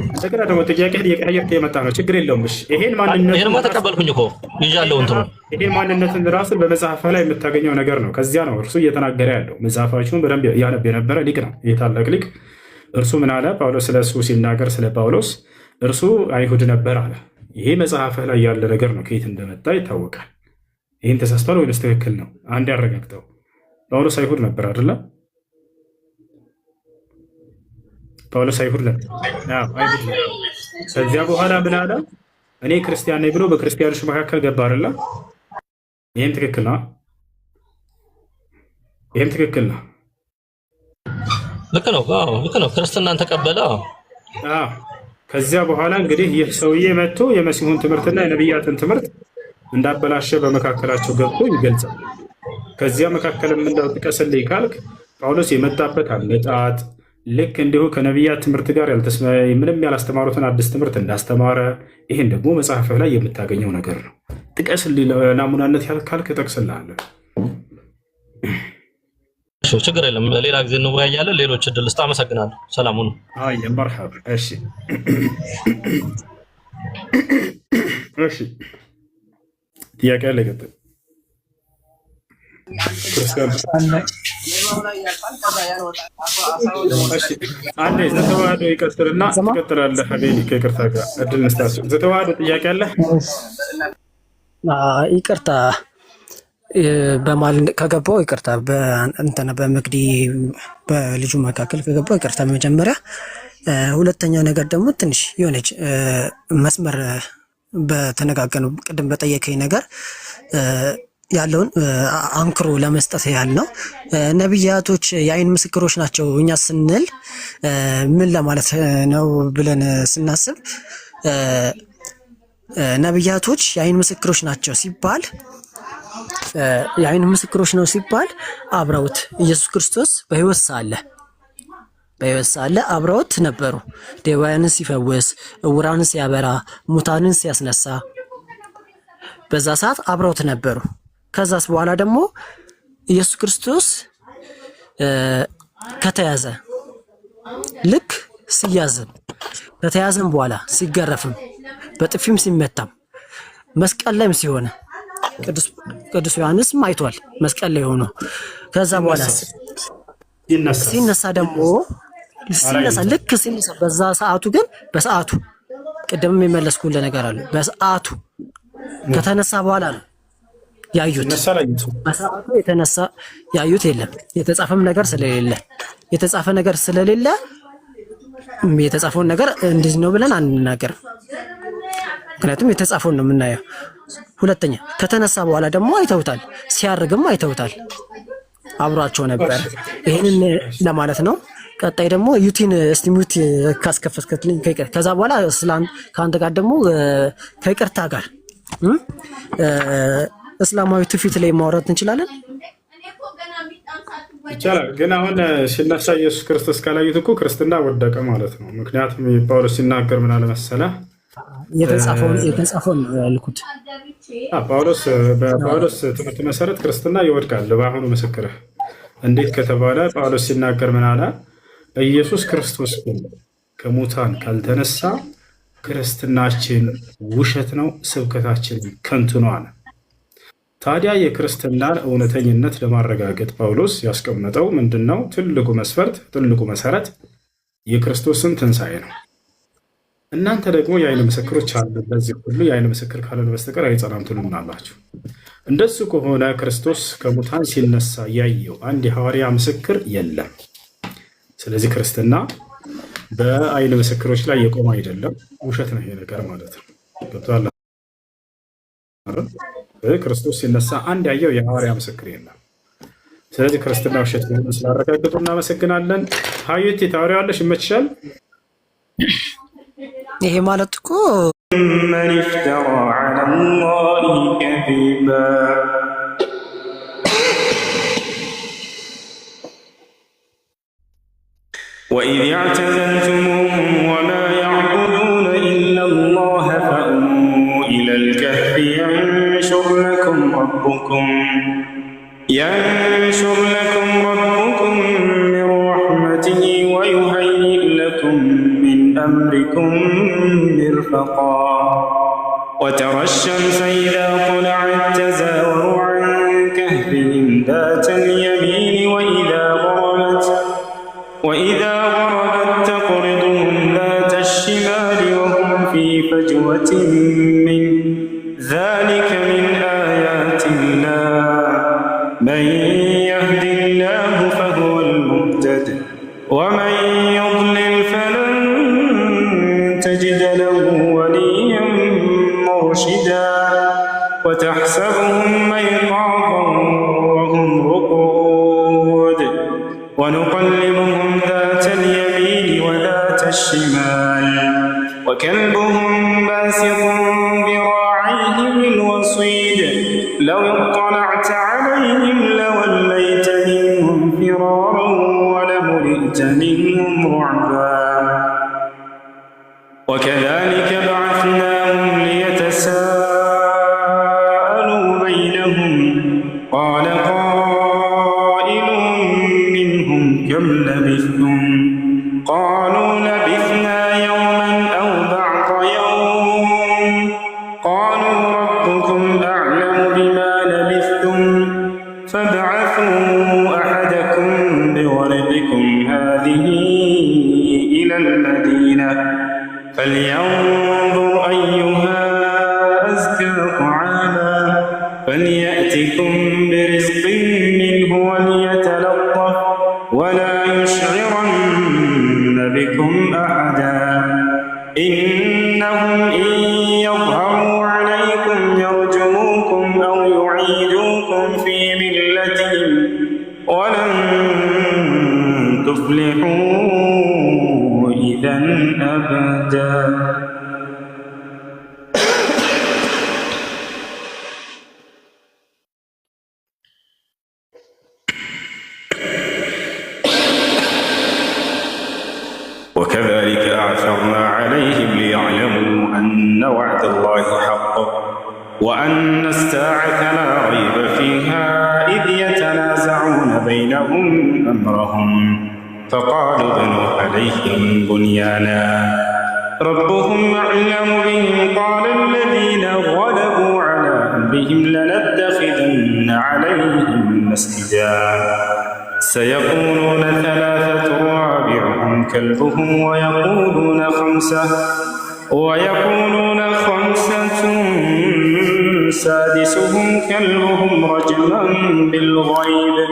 እንደገና ደግሞ ጥያቄህን እየቀያየርክ የመጣ ነው። ችግር የለውም። እሺ ይሄንማ ተቀበልኩኝ እኮ ይዣለሁ። እንትኑ ይሄን ማንነትን ራስን በመጽሐፍ ላይ የምታገኘው ነገር ነው። ከዚያ ነው እርሱ እየተናገረ ያለው። መጽሐፋችሁን በደንብ ያነብ የነበረ ሊቅ ነው፣ የታላቅ ሊቅ። እርሱ ምን አለ? ጳውሎስ ስለ እሱ ሲናገር ስለ ጳውሎስ እርሱ አይሁድ ነበር አለ። ይሄ መጽሐፍህ ላይ ያለ ነገር ነው። ከየት እንደመጣ ይታወቃል። ይህን ተሳስቷል ወይስ ትክክል ነው? አንድ ያረጋግጠው። ጳውሎስ አይሁድ ነበር አይደለ? ጳውሎስ አይሁድ ነበር። አይሁድ ነበር። ከዚያ በኋላ ምን አለ? እኔ ክርስቲያን ነኝ ብሎ በክርስቲያኖች መካከል ገባ አይደለ? ይህም ትክክል ነው። ይህም ትክክል ነው። ልክ ነው። ልክ ነው። ክርስትናን ተቀበለ። ከዚያ በኋላ እንግዲህ ይህ ሰውዬ መጥቶ የመሲሁን ትምህርትና የነቢያትን ትምህርት እንዳበላሸ በመካከላቸው ገብቶ ይገልጻል። ከዚያ መካከልም እንደው ጥቀስልኝ ካልክ ጳውሎስ የመጣበት አመጣጥ ልክ እንዲሁ ከነቢያት ትምህርት ጋር ምንም ያላስተማሩትን አዲስ ትምህርት እንዳስተማረ፣ ይህን ደግሞ መጽሐፍህ ላይ የምታገኘው ነገር ነው። ጥቀስልኝ ለናሙናነት ካልክ እጠቅስልሃለሁ። ችግር የለም። ሌላ ጊዜ እንወያያለን። ሌሎች እድል ስጥ። አመሰግናለሁ። ሰላም ሁኑ። አይ መርሐባ። እሺ እሺ ጥያቄ አለ? ቀጥል። አንዴ ዘተዋህዶ ይቀጥልና ትቀጥላለህ። ሀቢቢ ከይቅርታ ጋር እድል እንስጣቸው። ዘተዋህዶ ጥያቄ አለ? ይቅርታ በማል ከገባው ይቅርታ፣ በእንተና በመግዲ በልጁ መካከል ከገባው ይቅርታ መጀመሪያ። ሁለተኛ ነገር ደግሞ ትንሽ የሆነች መስመር በተነጋገኑ ቅድም በጠየቀኝ ነገር ያለውን አንክሮ ለመስጠት ያህል ነው። ነቢያቶች የአይን ምስክሮች ናቸው እኛ ስንል ምን ለማለት ነው ብለን ስናስብ ነቢያቶች የአይን ምስክሮች ናቸው ሲባል የአይን ምስክሮች ነው ሲባል አብረውት ኢየሱስ ክርስቶስ በሕይወት ሳለ አብረውት ነበሩ። ደዌያንን ሲፈውስ፣ ዕውራንን ሲያበራ፣ ሙታንን ሲያስነሳ በዛ ሰዓት አብረውት ነበሩ። ከዛስ በኋላ ደግሞ ኢየሱስ ክርስቶስ ከተያዘ ልክ ሲያዝም ከተያዘም በኋላ ሲገረፍም በጥፊም ሲመታም መስቀል ላይም ሲሆን ቅዱስ ዮሐንስም አይቷል መስቀል ላይ ሆኖ። ከዛ በኋላ ሲነሳ ደግሞ ሲነሳ ልክ ሲነሳ በዛ ሰዓቱ ግን በሰዓቱ ቅድም የሚመለስኩልህ ነገር አለ። በሰዓቱ ከተነሳ በኋላ ነው ያዩት። በሰዓቱ የተነሳ ያዩት የለም። የተጻፈም ነገር ስለሌለ የተጻፈ ነገር ስለሌለ የተጻፈውን ነገር እንዲህ ነው ብለን አንናገርም። ምክንያቱም የተጻፈውን ነው የምናየው። ሁለተኛ ከተነሳ በኋላ ደግሞ አይተውታል፣ ሲያርግም አይተውታል፣ አብሯቸው ነበር። ይሄንን ለማለት ነው። ቀጣይ ደግሞ ዩቲን እስቲ ሚውት ካስከፈትከትልኝ ከዛ በኋላ ከአንተ ጋር ደግሞ ከይቅርታ ጋር እስላማዊ ትውፊት ላይ ማውራት እንችላለን። ይቻላል። ግን አሁን ሲነሳ ኢየሱስ ክርስቶስ ካላዩት እኮ ክርስትና ወደቀ ማለት ነው። ምክንያቱም ጳውሎስ ሲናገር ምን አለ መሰለህ? የተጻፈውን ነው ያልኩት። በጳውሎስ ትምህርት መሰረት ክርስትና ይወድቃል። በአሁኑ ምስክርህ እንዴት ከተባለ ጳውሎስ ሲናገር ምን አለ? ኢየሱስ ክርስቶስ ግን ከሙታን ካልተነሳ ክርስትናችን ውሸት ነው፣ ስብከታችን ከንቱ ነው አለ። ታዲያ የክርስትናን እውነተኝነት ለማረጋገጥ ጳውሎስ ያስቀመጠው ምንድን ነው? ትልቁ መስፈርት፣ ትልቁ መሰረት የክርስቶስን ትንሣኤ ነው። እናንተ ደግሞ የአይን ምስክሮች አሉ። በዚህ ሁሉ የአይን ምስክር ካልሆነ በስተቀር አይጸናም ትሉናላችሁ። እንደሱ ከሆነ ክርስቶስ ከሙታን ሲነሳ ያየው አንድ የሐዋርያ ምስክር የለም። ስለዚህ ክርስትና በአይን ምስክሮች ላይ የቆመ አይደለም፣ ውሸት ነው ይሄ ነገር ማለት ነው። ገብቶሃል? ክርስቶስ ሲነሳ አንድ ያየው የሐዋርያ ምስክር የለም። ስለዚህ ክርስትና ውሸት ነው ስላረጋገጡ እናመሰግናለን። ሀዩቲ ታወሪዋለሽ፣ ይመችሻል። ይሄ ማለት እኮ መን ይፍተራ ዐለላሂ ከዚባ ወኢዝ አዕተዘልቱሙሁም ወማ የዕቡዱነ ኢለላህ ፈአው ኢለል ከህፊ የንሹር ለኩም ረቡኩም ሚን ረሕመቲሂ ወዩሀይይእ ለኩም ሚን አምሪኩም ሚርፈቃ ወተራ الشمس إذا طلعت تزاور عن كهفهم ذات اليمين وإذا غربت تقرضهم ذات الشمال وهم في فجوة منه ذلك من آيات الله من يهد الله فهو المهتد ومن يضلل فلن تجد له وليا مرشدا وتحسبهم أيقاظا وهم رقود ونقلبهم ذات اليمين وذات الشمال وكلبهم باسط ذراعيه بالوصيد لو اطلعت عليهم لوليت منهم فرارا ولملئت منهم رعبا وكذلك بعثناهم ليتساءلوا بينهم قال قائل منهم كم لبثتم قالوا لبثنا يوما أو بعض يوم قالوا ربكم أعلم بما لبثتم فابعثوا أحدكم بورقكم هذه إلى المدينة فلينظر أيها أزكى طعاما فليأتكم برزق منه وليتلطف ولا يشعرن بكم أحدا إنهم إن يظهروا عليكم يرجموكم أو يعيدوكم في ملتهم ولن تفلحوا إذا أبدا. وكذلك أعثرنا عليهم ليعلموا أن وعد الله حق وأن الساعة لا ريب فيها إذ يتنازعون بينهم أمرهم فقالوا بنوا عليهم بنيانا ربهم أعلم بهم قال الذين غلبوا على أمرهم لنتخذن عليهم مسجدا سيقولون ثلاثة رابعهم كلبهم ويقولون خمسة سادسهم كلبهم رجما بالغيب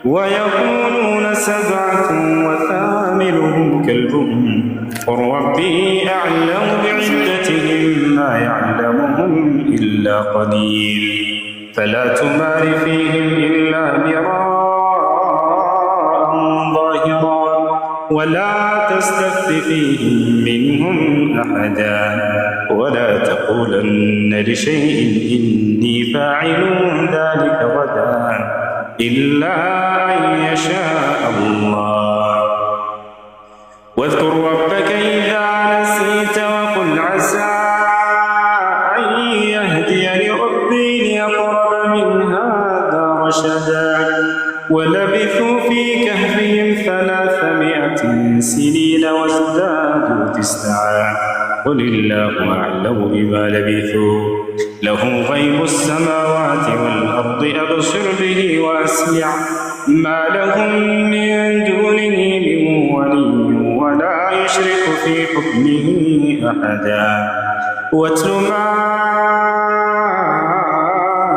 ويقولون 7 وثامنهم كلبهم قل ربي أعلم بعدتهم ما يعلمهم إلا قليل فلا تمار فيهم إلا مراء ظاهرا ولا تستفت فيهم منهم أحدا ولا تقولن لشيء إني فاعل ذلك غدا إلا أن يشاء الله واذكر ربك إذا نسيت وقل عسى أن يهديني ربي لأقرب من هذا رشدا ولبثوا في كهفهم 300 سنين وازدادوا 9 قل الله أعلم بما لبثوا له غيب السماوات والأرض أبصر به وأسمع ما لهم من دونه من ولي ولا يشرك في حكمه أحدا واتل ما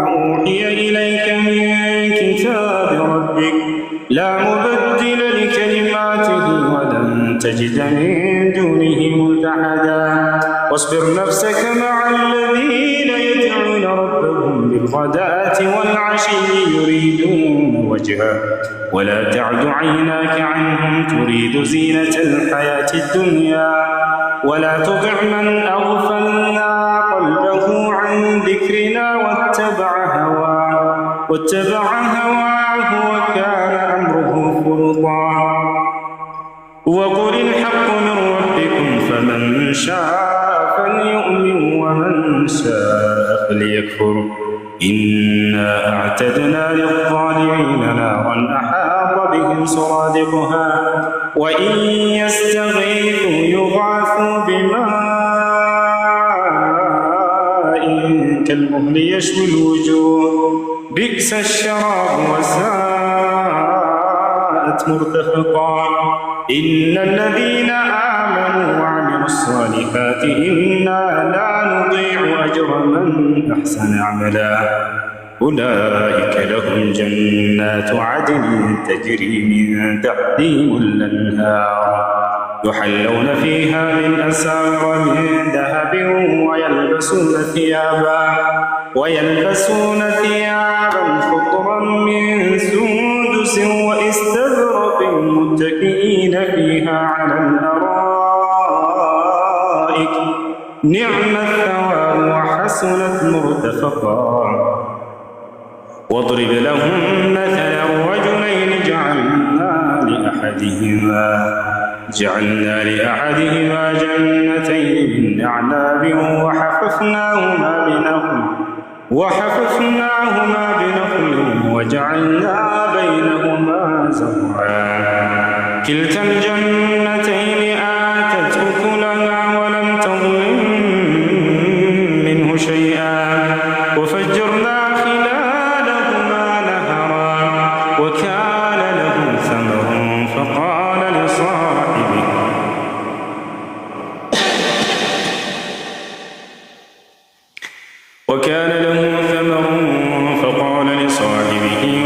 أوحي إليك من كتاب ربك لا مبدل لكلماته ولن تجد من دونه ملتحدا واصبر نفسك مع الذين يدعون ربهم بالغداة والعشي يريدون وجهه ولا تعد عيناك عنهم تريد زينة الحياة الدنيا ولا تطع من أغفلنا قلبه عن ذكرنا واتبع هواه وكان أمره فرطا وقل الحق من ربكم فمن شاء فليؤمن ومن شاء فليكفر إنا أعتدنا للظالمين نارا أحاط بهم سرادقها وإن يستغيثوا يغاثوا بماء كالمهل يشوي الوجوه بئس الشراب وساءت مرتفقا إن الذين آمنوا وعملوا الصالحات إنا لا نضيع أجر من أحسن عملا أولئك لهم جنات عدن تجري من تحتهم الأنهار يحلون فيها من أساور من ذهب ويلبسون ثيابا خضرا من سندس واستبرق متكئين فيها على الأرائك نعم الثواب وحسنت مرتفقا واضرب لهم مثلا الرجلين جعلنا لأحدهما جنتين من أعناب وحففناهما بنخل وجعلنا بينهما زرعا كلتا الجنتين آتت أكلها ولم تظلم منه شيئا وفجرنا خلالهما نهرا وكان له ثمر فقال لصاحبه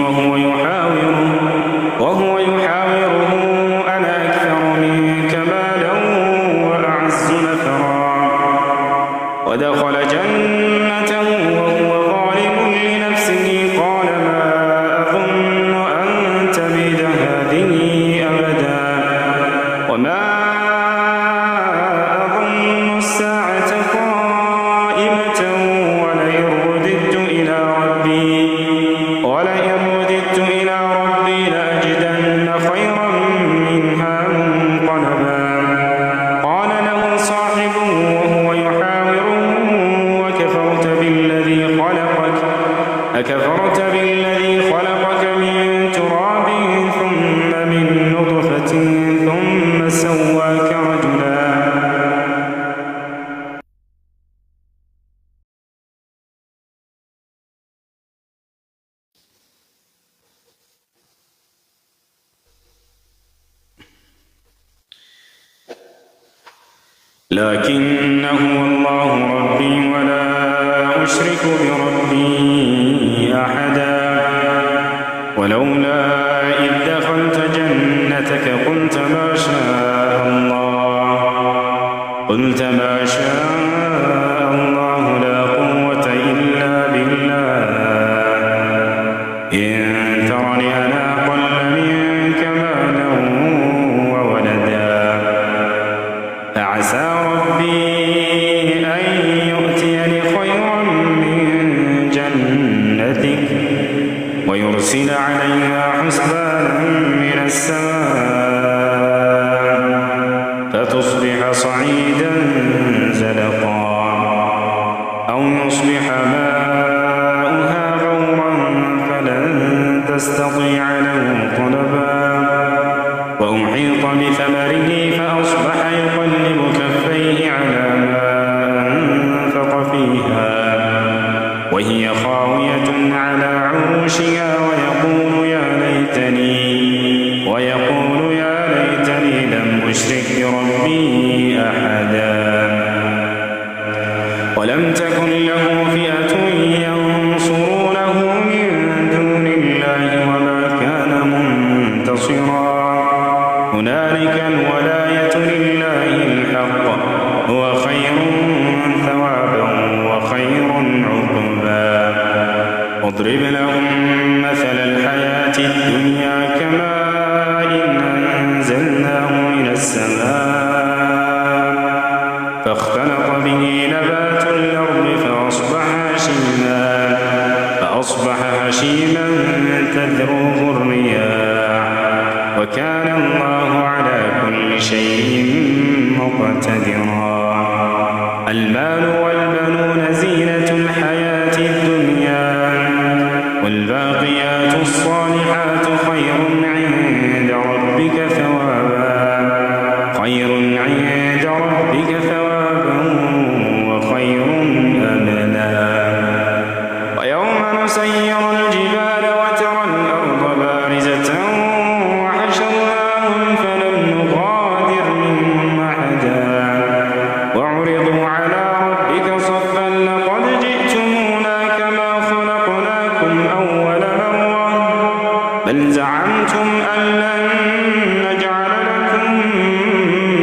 وهو يحاوره أنا أكثر منك مالا وأعز نفرا ودخل جنته وهو ظالم لنفسه قال ما أظن أن تبيد هذه أبدا وما أظن الساعة قائمة ولئن رددت إلى ربي لأجدن خيرا منها منقلبا قال له صاحبه وهو يحاوره أكفرت بالذي خلقك من تراب ثم من نطفة ثم سواك رجلا لكنه الله ربي ولا أشرك بربي أحدا ولولا إذ دخلت جنتك قلت ما شاء الله لا قوة إلا بالله إن ترني أنا أقل منك مالا وولدا فعسى ربي أن يؤتيني خيرا من جنتك ويرسل عليها حسبانا من السماء فتصبح صعيدا زلقا أو يصبح ماؤها غورا فلن تستطيع له طلبا وأحيط بثمره فأصبح يقلب كفيه على ما أنفق فيها وهي خاوية على عروشها ويقول يا ليتني لم أشرك بربي أحدا ولم تكن له فئة ينصرونه من دون الله وما كان منتصرا هنالك الولاية لله الحق هو خير ثوابا وخير عقبا واضرب لهم مثل الحياة الدنيا كماء أنزلناه من السماء فاختلط به نبات الأرض فأصبح هشيما تذروه الرياح وكان الله على كل شيء مقتدرا المال والبنون زينة الحياة الدنيا والباقيات الصالحات خير عند ربك ثوابا وخير أملا ويوم نسير الجبال وترى الأرض بارزة وحشرناهم فلم نغادر منهم أحدا وعرضوا على ربك صفا لقد جئتمونا كما خلقناكم أول مرة بل زعمتم أن لن نجعل لكم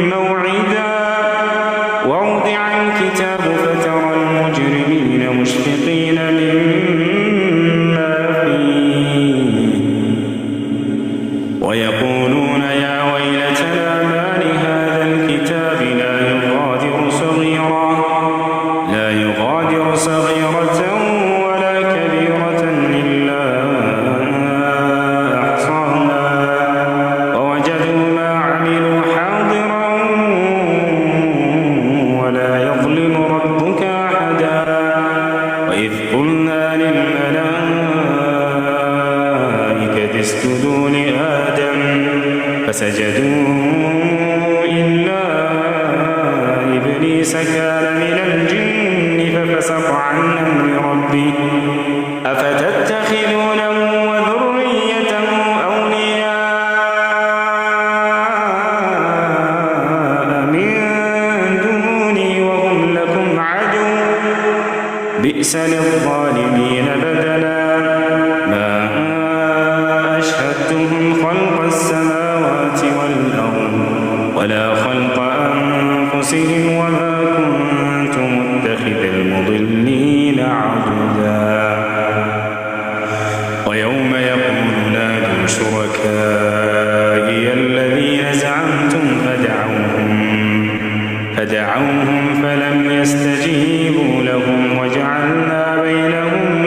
موعدا ووضع الكتاب فترى المجرمين مشفقين مما فيه ويقولون يا ويلتنا ما لهذا الكتاب لا يغادر صغيرة ولا كبيرة إلا أحصاها ووجدوا ما عملوا حاضرا ولا يظلم ربك أحدا وإذ قلنا للملائكة اسجدوا لآدم فسجدوا إلا إبليس كان من الجن ففسق عن أمر ربه أفتتخذونه وذريته أولياء من دوني وهم لكم عدو بئس للظالمين بدلا ما أشهدتهم خلق السماوات والأرض ولا خلق أنفسهم وما كنت متخذ المضلين عضدا ويوم يقول نادوا شركائي الذين زعمتم فدعوهم فلم يستجيبوا لهم وجعلنا بينهم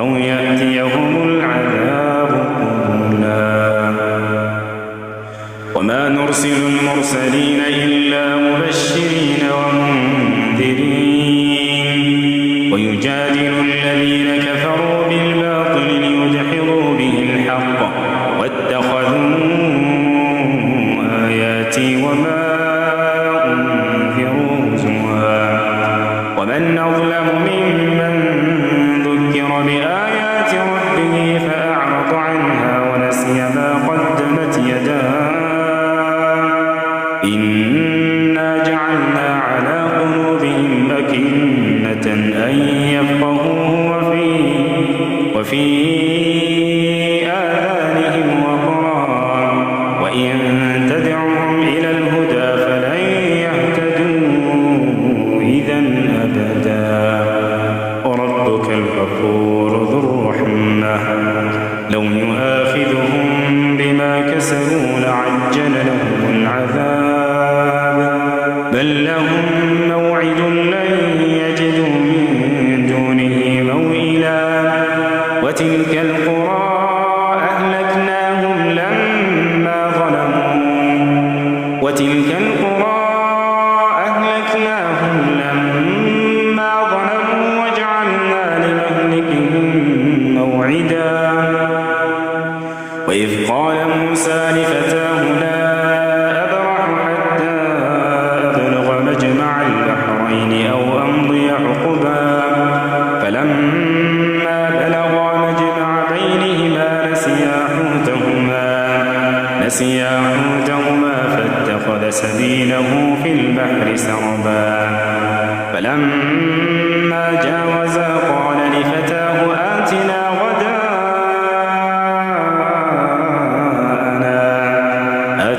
أو يأتيهم العذاب قبلا وما نرسل المرسلين إلا مبشرين ومنذرين ويجادل الذين كفروا بالباطل ليدحضوا به الحق واتخذوا آياتي وما أنذروا هزوا ومن أظلم ممن ذكر بآيات ربه فأعرض عنها ونسي ما قدمت يداه إنا جعلنا على قلوبهم أكنة أن يفقهوه وفي آذانهم وقرا وإن تدعهم إلى الهدى فلن يهتدوا إذا أبدا وربك الغفور ذو الرحمة لو يؤاخذهم بما كسبوا لعجل لهم العذاب بل لهم موعد لن يجدوا من دونه موئلا وتلك القرى أهلكناهم لما ظلموا وجعلنا لمهلكهم موعدا وإذ قال موسى لفتاه لا أبرح حتى أبلغ مجمع البحرين أو أمضي حقبا فلما بلغا مجمع بينهما نسيا حوتهما فاتخذ سبيله في البحر سربا فلما جاوزا قال لفتاه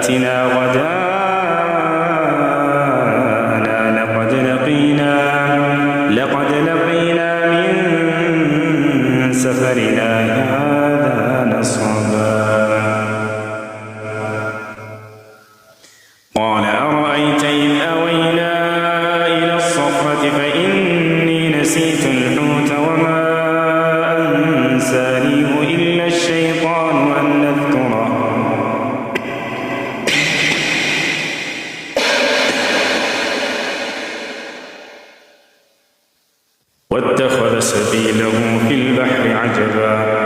آتنا غداءنا لقد لقينا من سفرنا هذا نصبا قال أرأيت إذ أوينا إلى الصخرة فإني نسيت الحوت وما أنسانيه إلا الشيطان أن أذكره واتخذ سبيله في البحر عجبا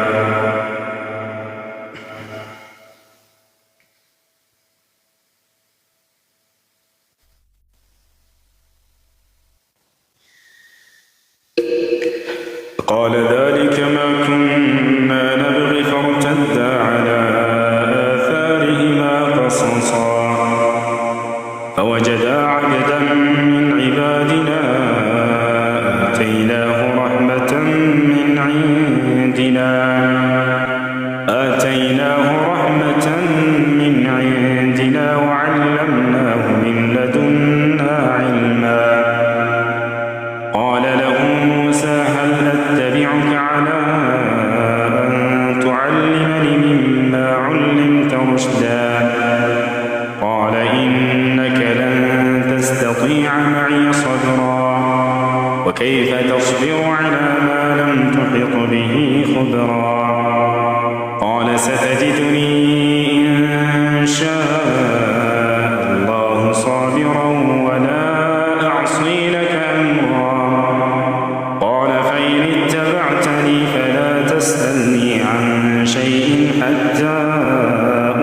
قال ذلك ما كنا نبغي فارتدا على آثارهما قصصا فوجدا عبدا من عبادنا آتيناه رحمة من عندنا وعلمناه من لدنا علما قال له موسى هل أتبعك على أن تعلمني مما علمت رشدا قال إنك لن تستطيع معي صبرا وكيف تصبر على ما لم تحط به خبرا قال ستجدني إن شاء الله صابرا ولا أعصي لك أمرا قال فإن اتبعتني فلا تسألني عن شيء حتى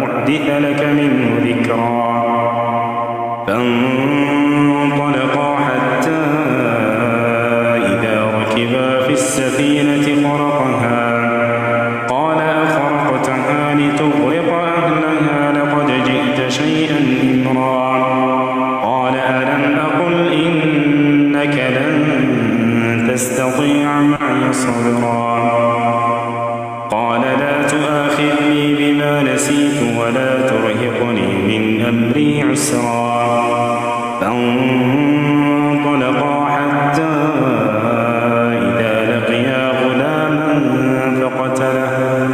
أحدث لك منه ذكرا فانطلقا حتى إذا ركبا في السفينة خرقها قال أخرقتها لتغرق أهلها لقد جئت شيئا إمرا قال ألم أقل إنك لن تستطيع معي صبرا قال لا تؤاخذني بما نسيت ولا ترهقني من أمري عسرا فانطلقا حتى إذا لقيا غلاما فقتله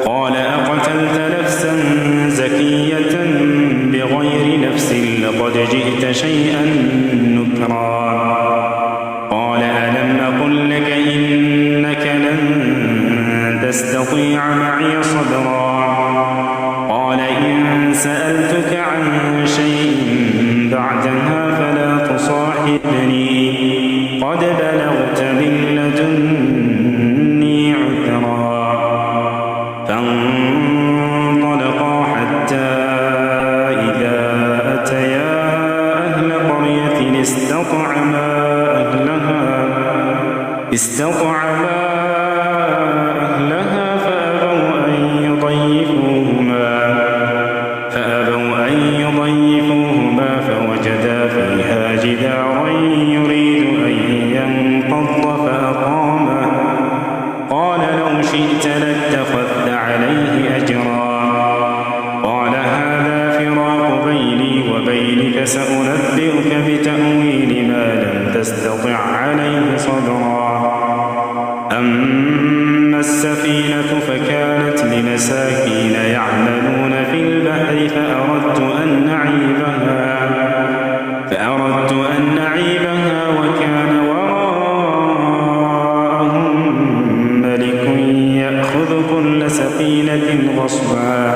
قال أقتلت نفسا زكية بغير نفس لقد جئت شيئا نكرا قال ألم أقل لك إنك ابتغت من لدني عذرا فانطلقا حتى إذا أتيا أهل قرية استطعما أهلها فأبوا أن يضيفوهما فوجدا فيها جدارا يريد أن ينقض فأقامه قال لو شئت لاتخذت عليه أجرا قال هذا فراق بيني وبينك سأنبئك بتأويل ما لم تستطع عليه صبرا أما السفينة فكانت لمساكين يعملون في البحر فأردت أن نعيبها وكان وراءهم ملك يأخذ كل سفينة غصبا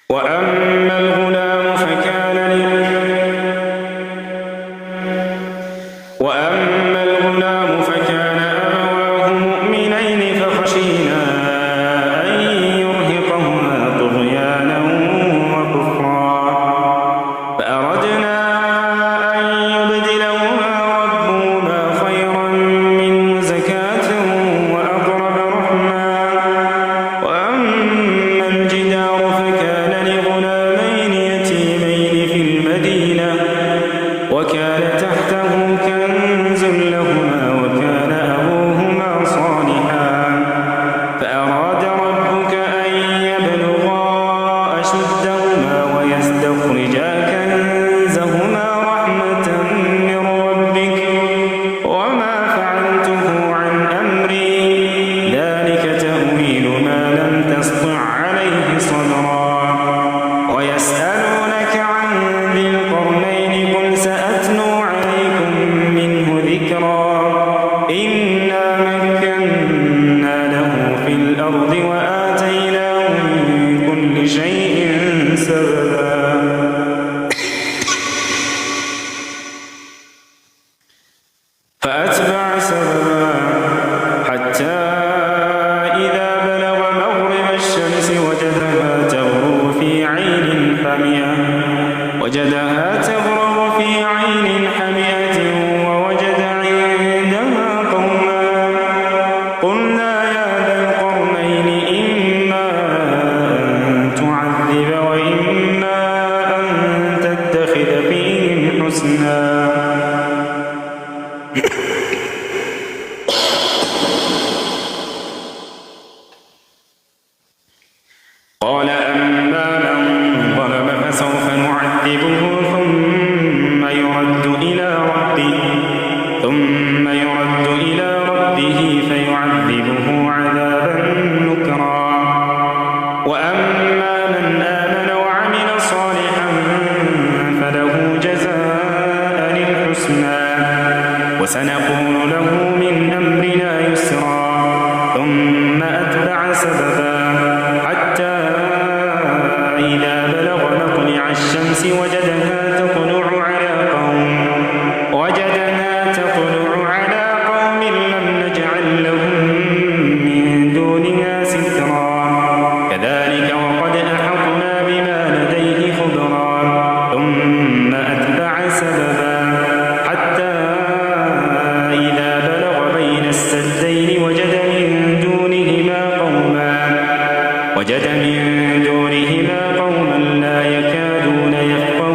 وأما الغلام فكان أبواه مؤمنين فخشينا أن يرهقهما طغيانا وكفرا فأردنا أن يبدلهما ربهما خيرا منه زكاة وأقرب رحما وأما الجدار فكان لغلامين يتيمين في المدينة وكان تحته كنز لهما وكان أبوهما صالحا فأراد ربك أن يبلغا أشدهما ويستخرجا كنزهما رحمة من ربك وما فعلته عن أمري ذلك تأويل ما لم تسطع عليه صبرا ويسألونك عن ذي القرنين قل سأتلو عليكم منه ذكرا إنا مكنا له في الأرض وآتيناه من كل شيء سببا فأتبع سببا حتى إذا بلغ مغرب الشمس وجدها تغرب في عين حمية ووجد عندها قوما قلنا يا ذا القرنين إما أن تعذب وإما أن تتخذ فيهم حسنا قال أما من ظلم فسوف نعذبه ثم يرد إلى ربه فيعذبه عذابا نكرا وأما من آمن وعمل صالحا فله جزاء الحسنى وسنقول له من أمرنا يسرا ثم أتبع سببا حتى إذا بلغ مطلع الشمس وجدها تطلع على قوم لم نجعل لهم من دونها سترا كذلك وقد أحطنا بما لديه خبرا ثم أتبع سببا حتى إذا بلغ بين السدين وجد من دونهما قوما لا يكادون يفقهون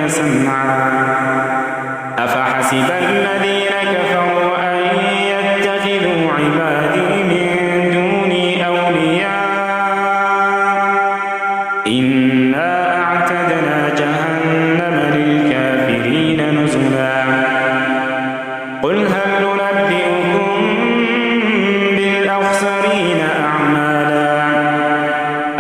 سمعا أفحسب الذين كفروا أن يتخذوا عبادي من دوني أولياء إنا أعتدنا جهنم للكافرين نزلا قل هل ننبئكم بالأخسرين أعمالا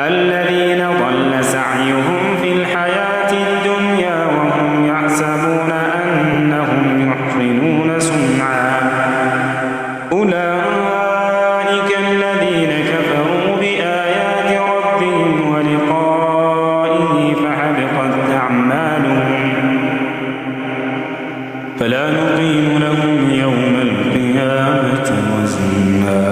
الذين ضل سعيهم في الحياة الدنيا وهم يحسبون أنهم يحسنون صنعا أولئك الذين كفروا بآيات ربهم ولقائه فحبطت أعمالهم فلا نقيم لهم يوم القيامة وزنا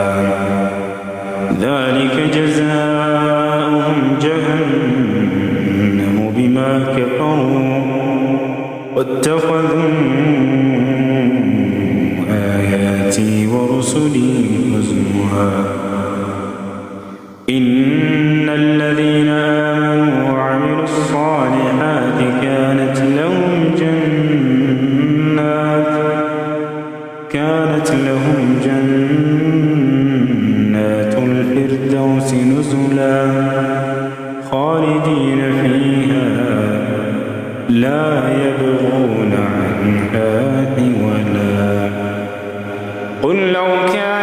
ذلك جزاؤهم جهنم بما كفروا واتخذوا آياتي ورسلي هزوا إن الذين آمنوا وعملوا الصالحات كانت لهم جنات الفردوس نزلا خالدين فيها لا يبغون عنها حولا قل لو كان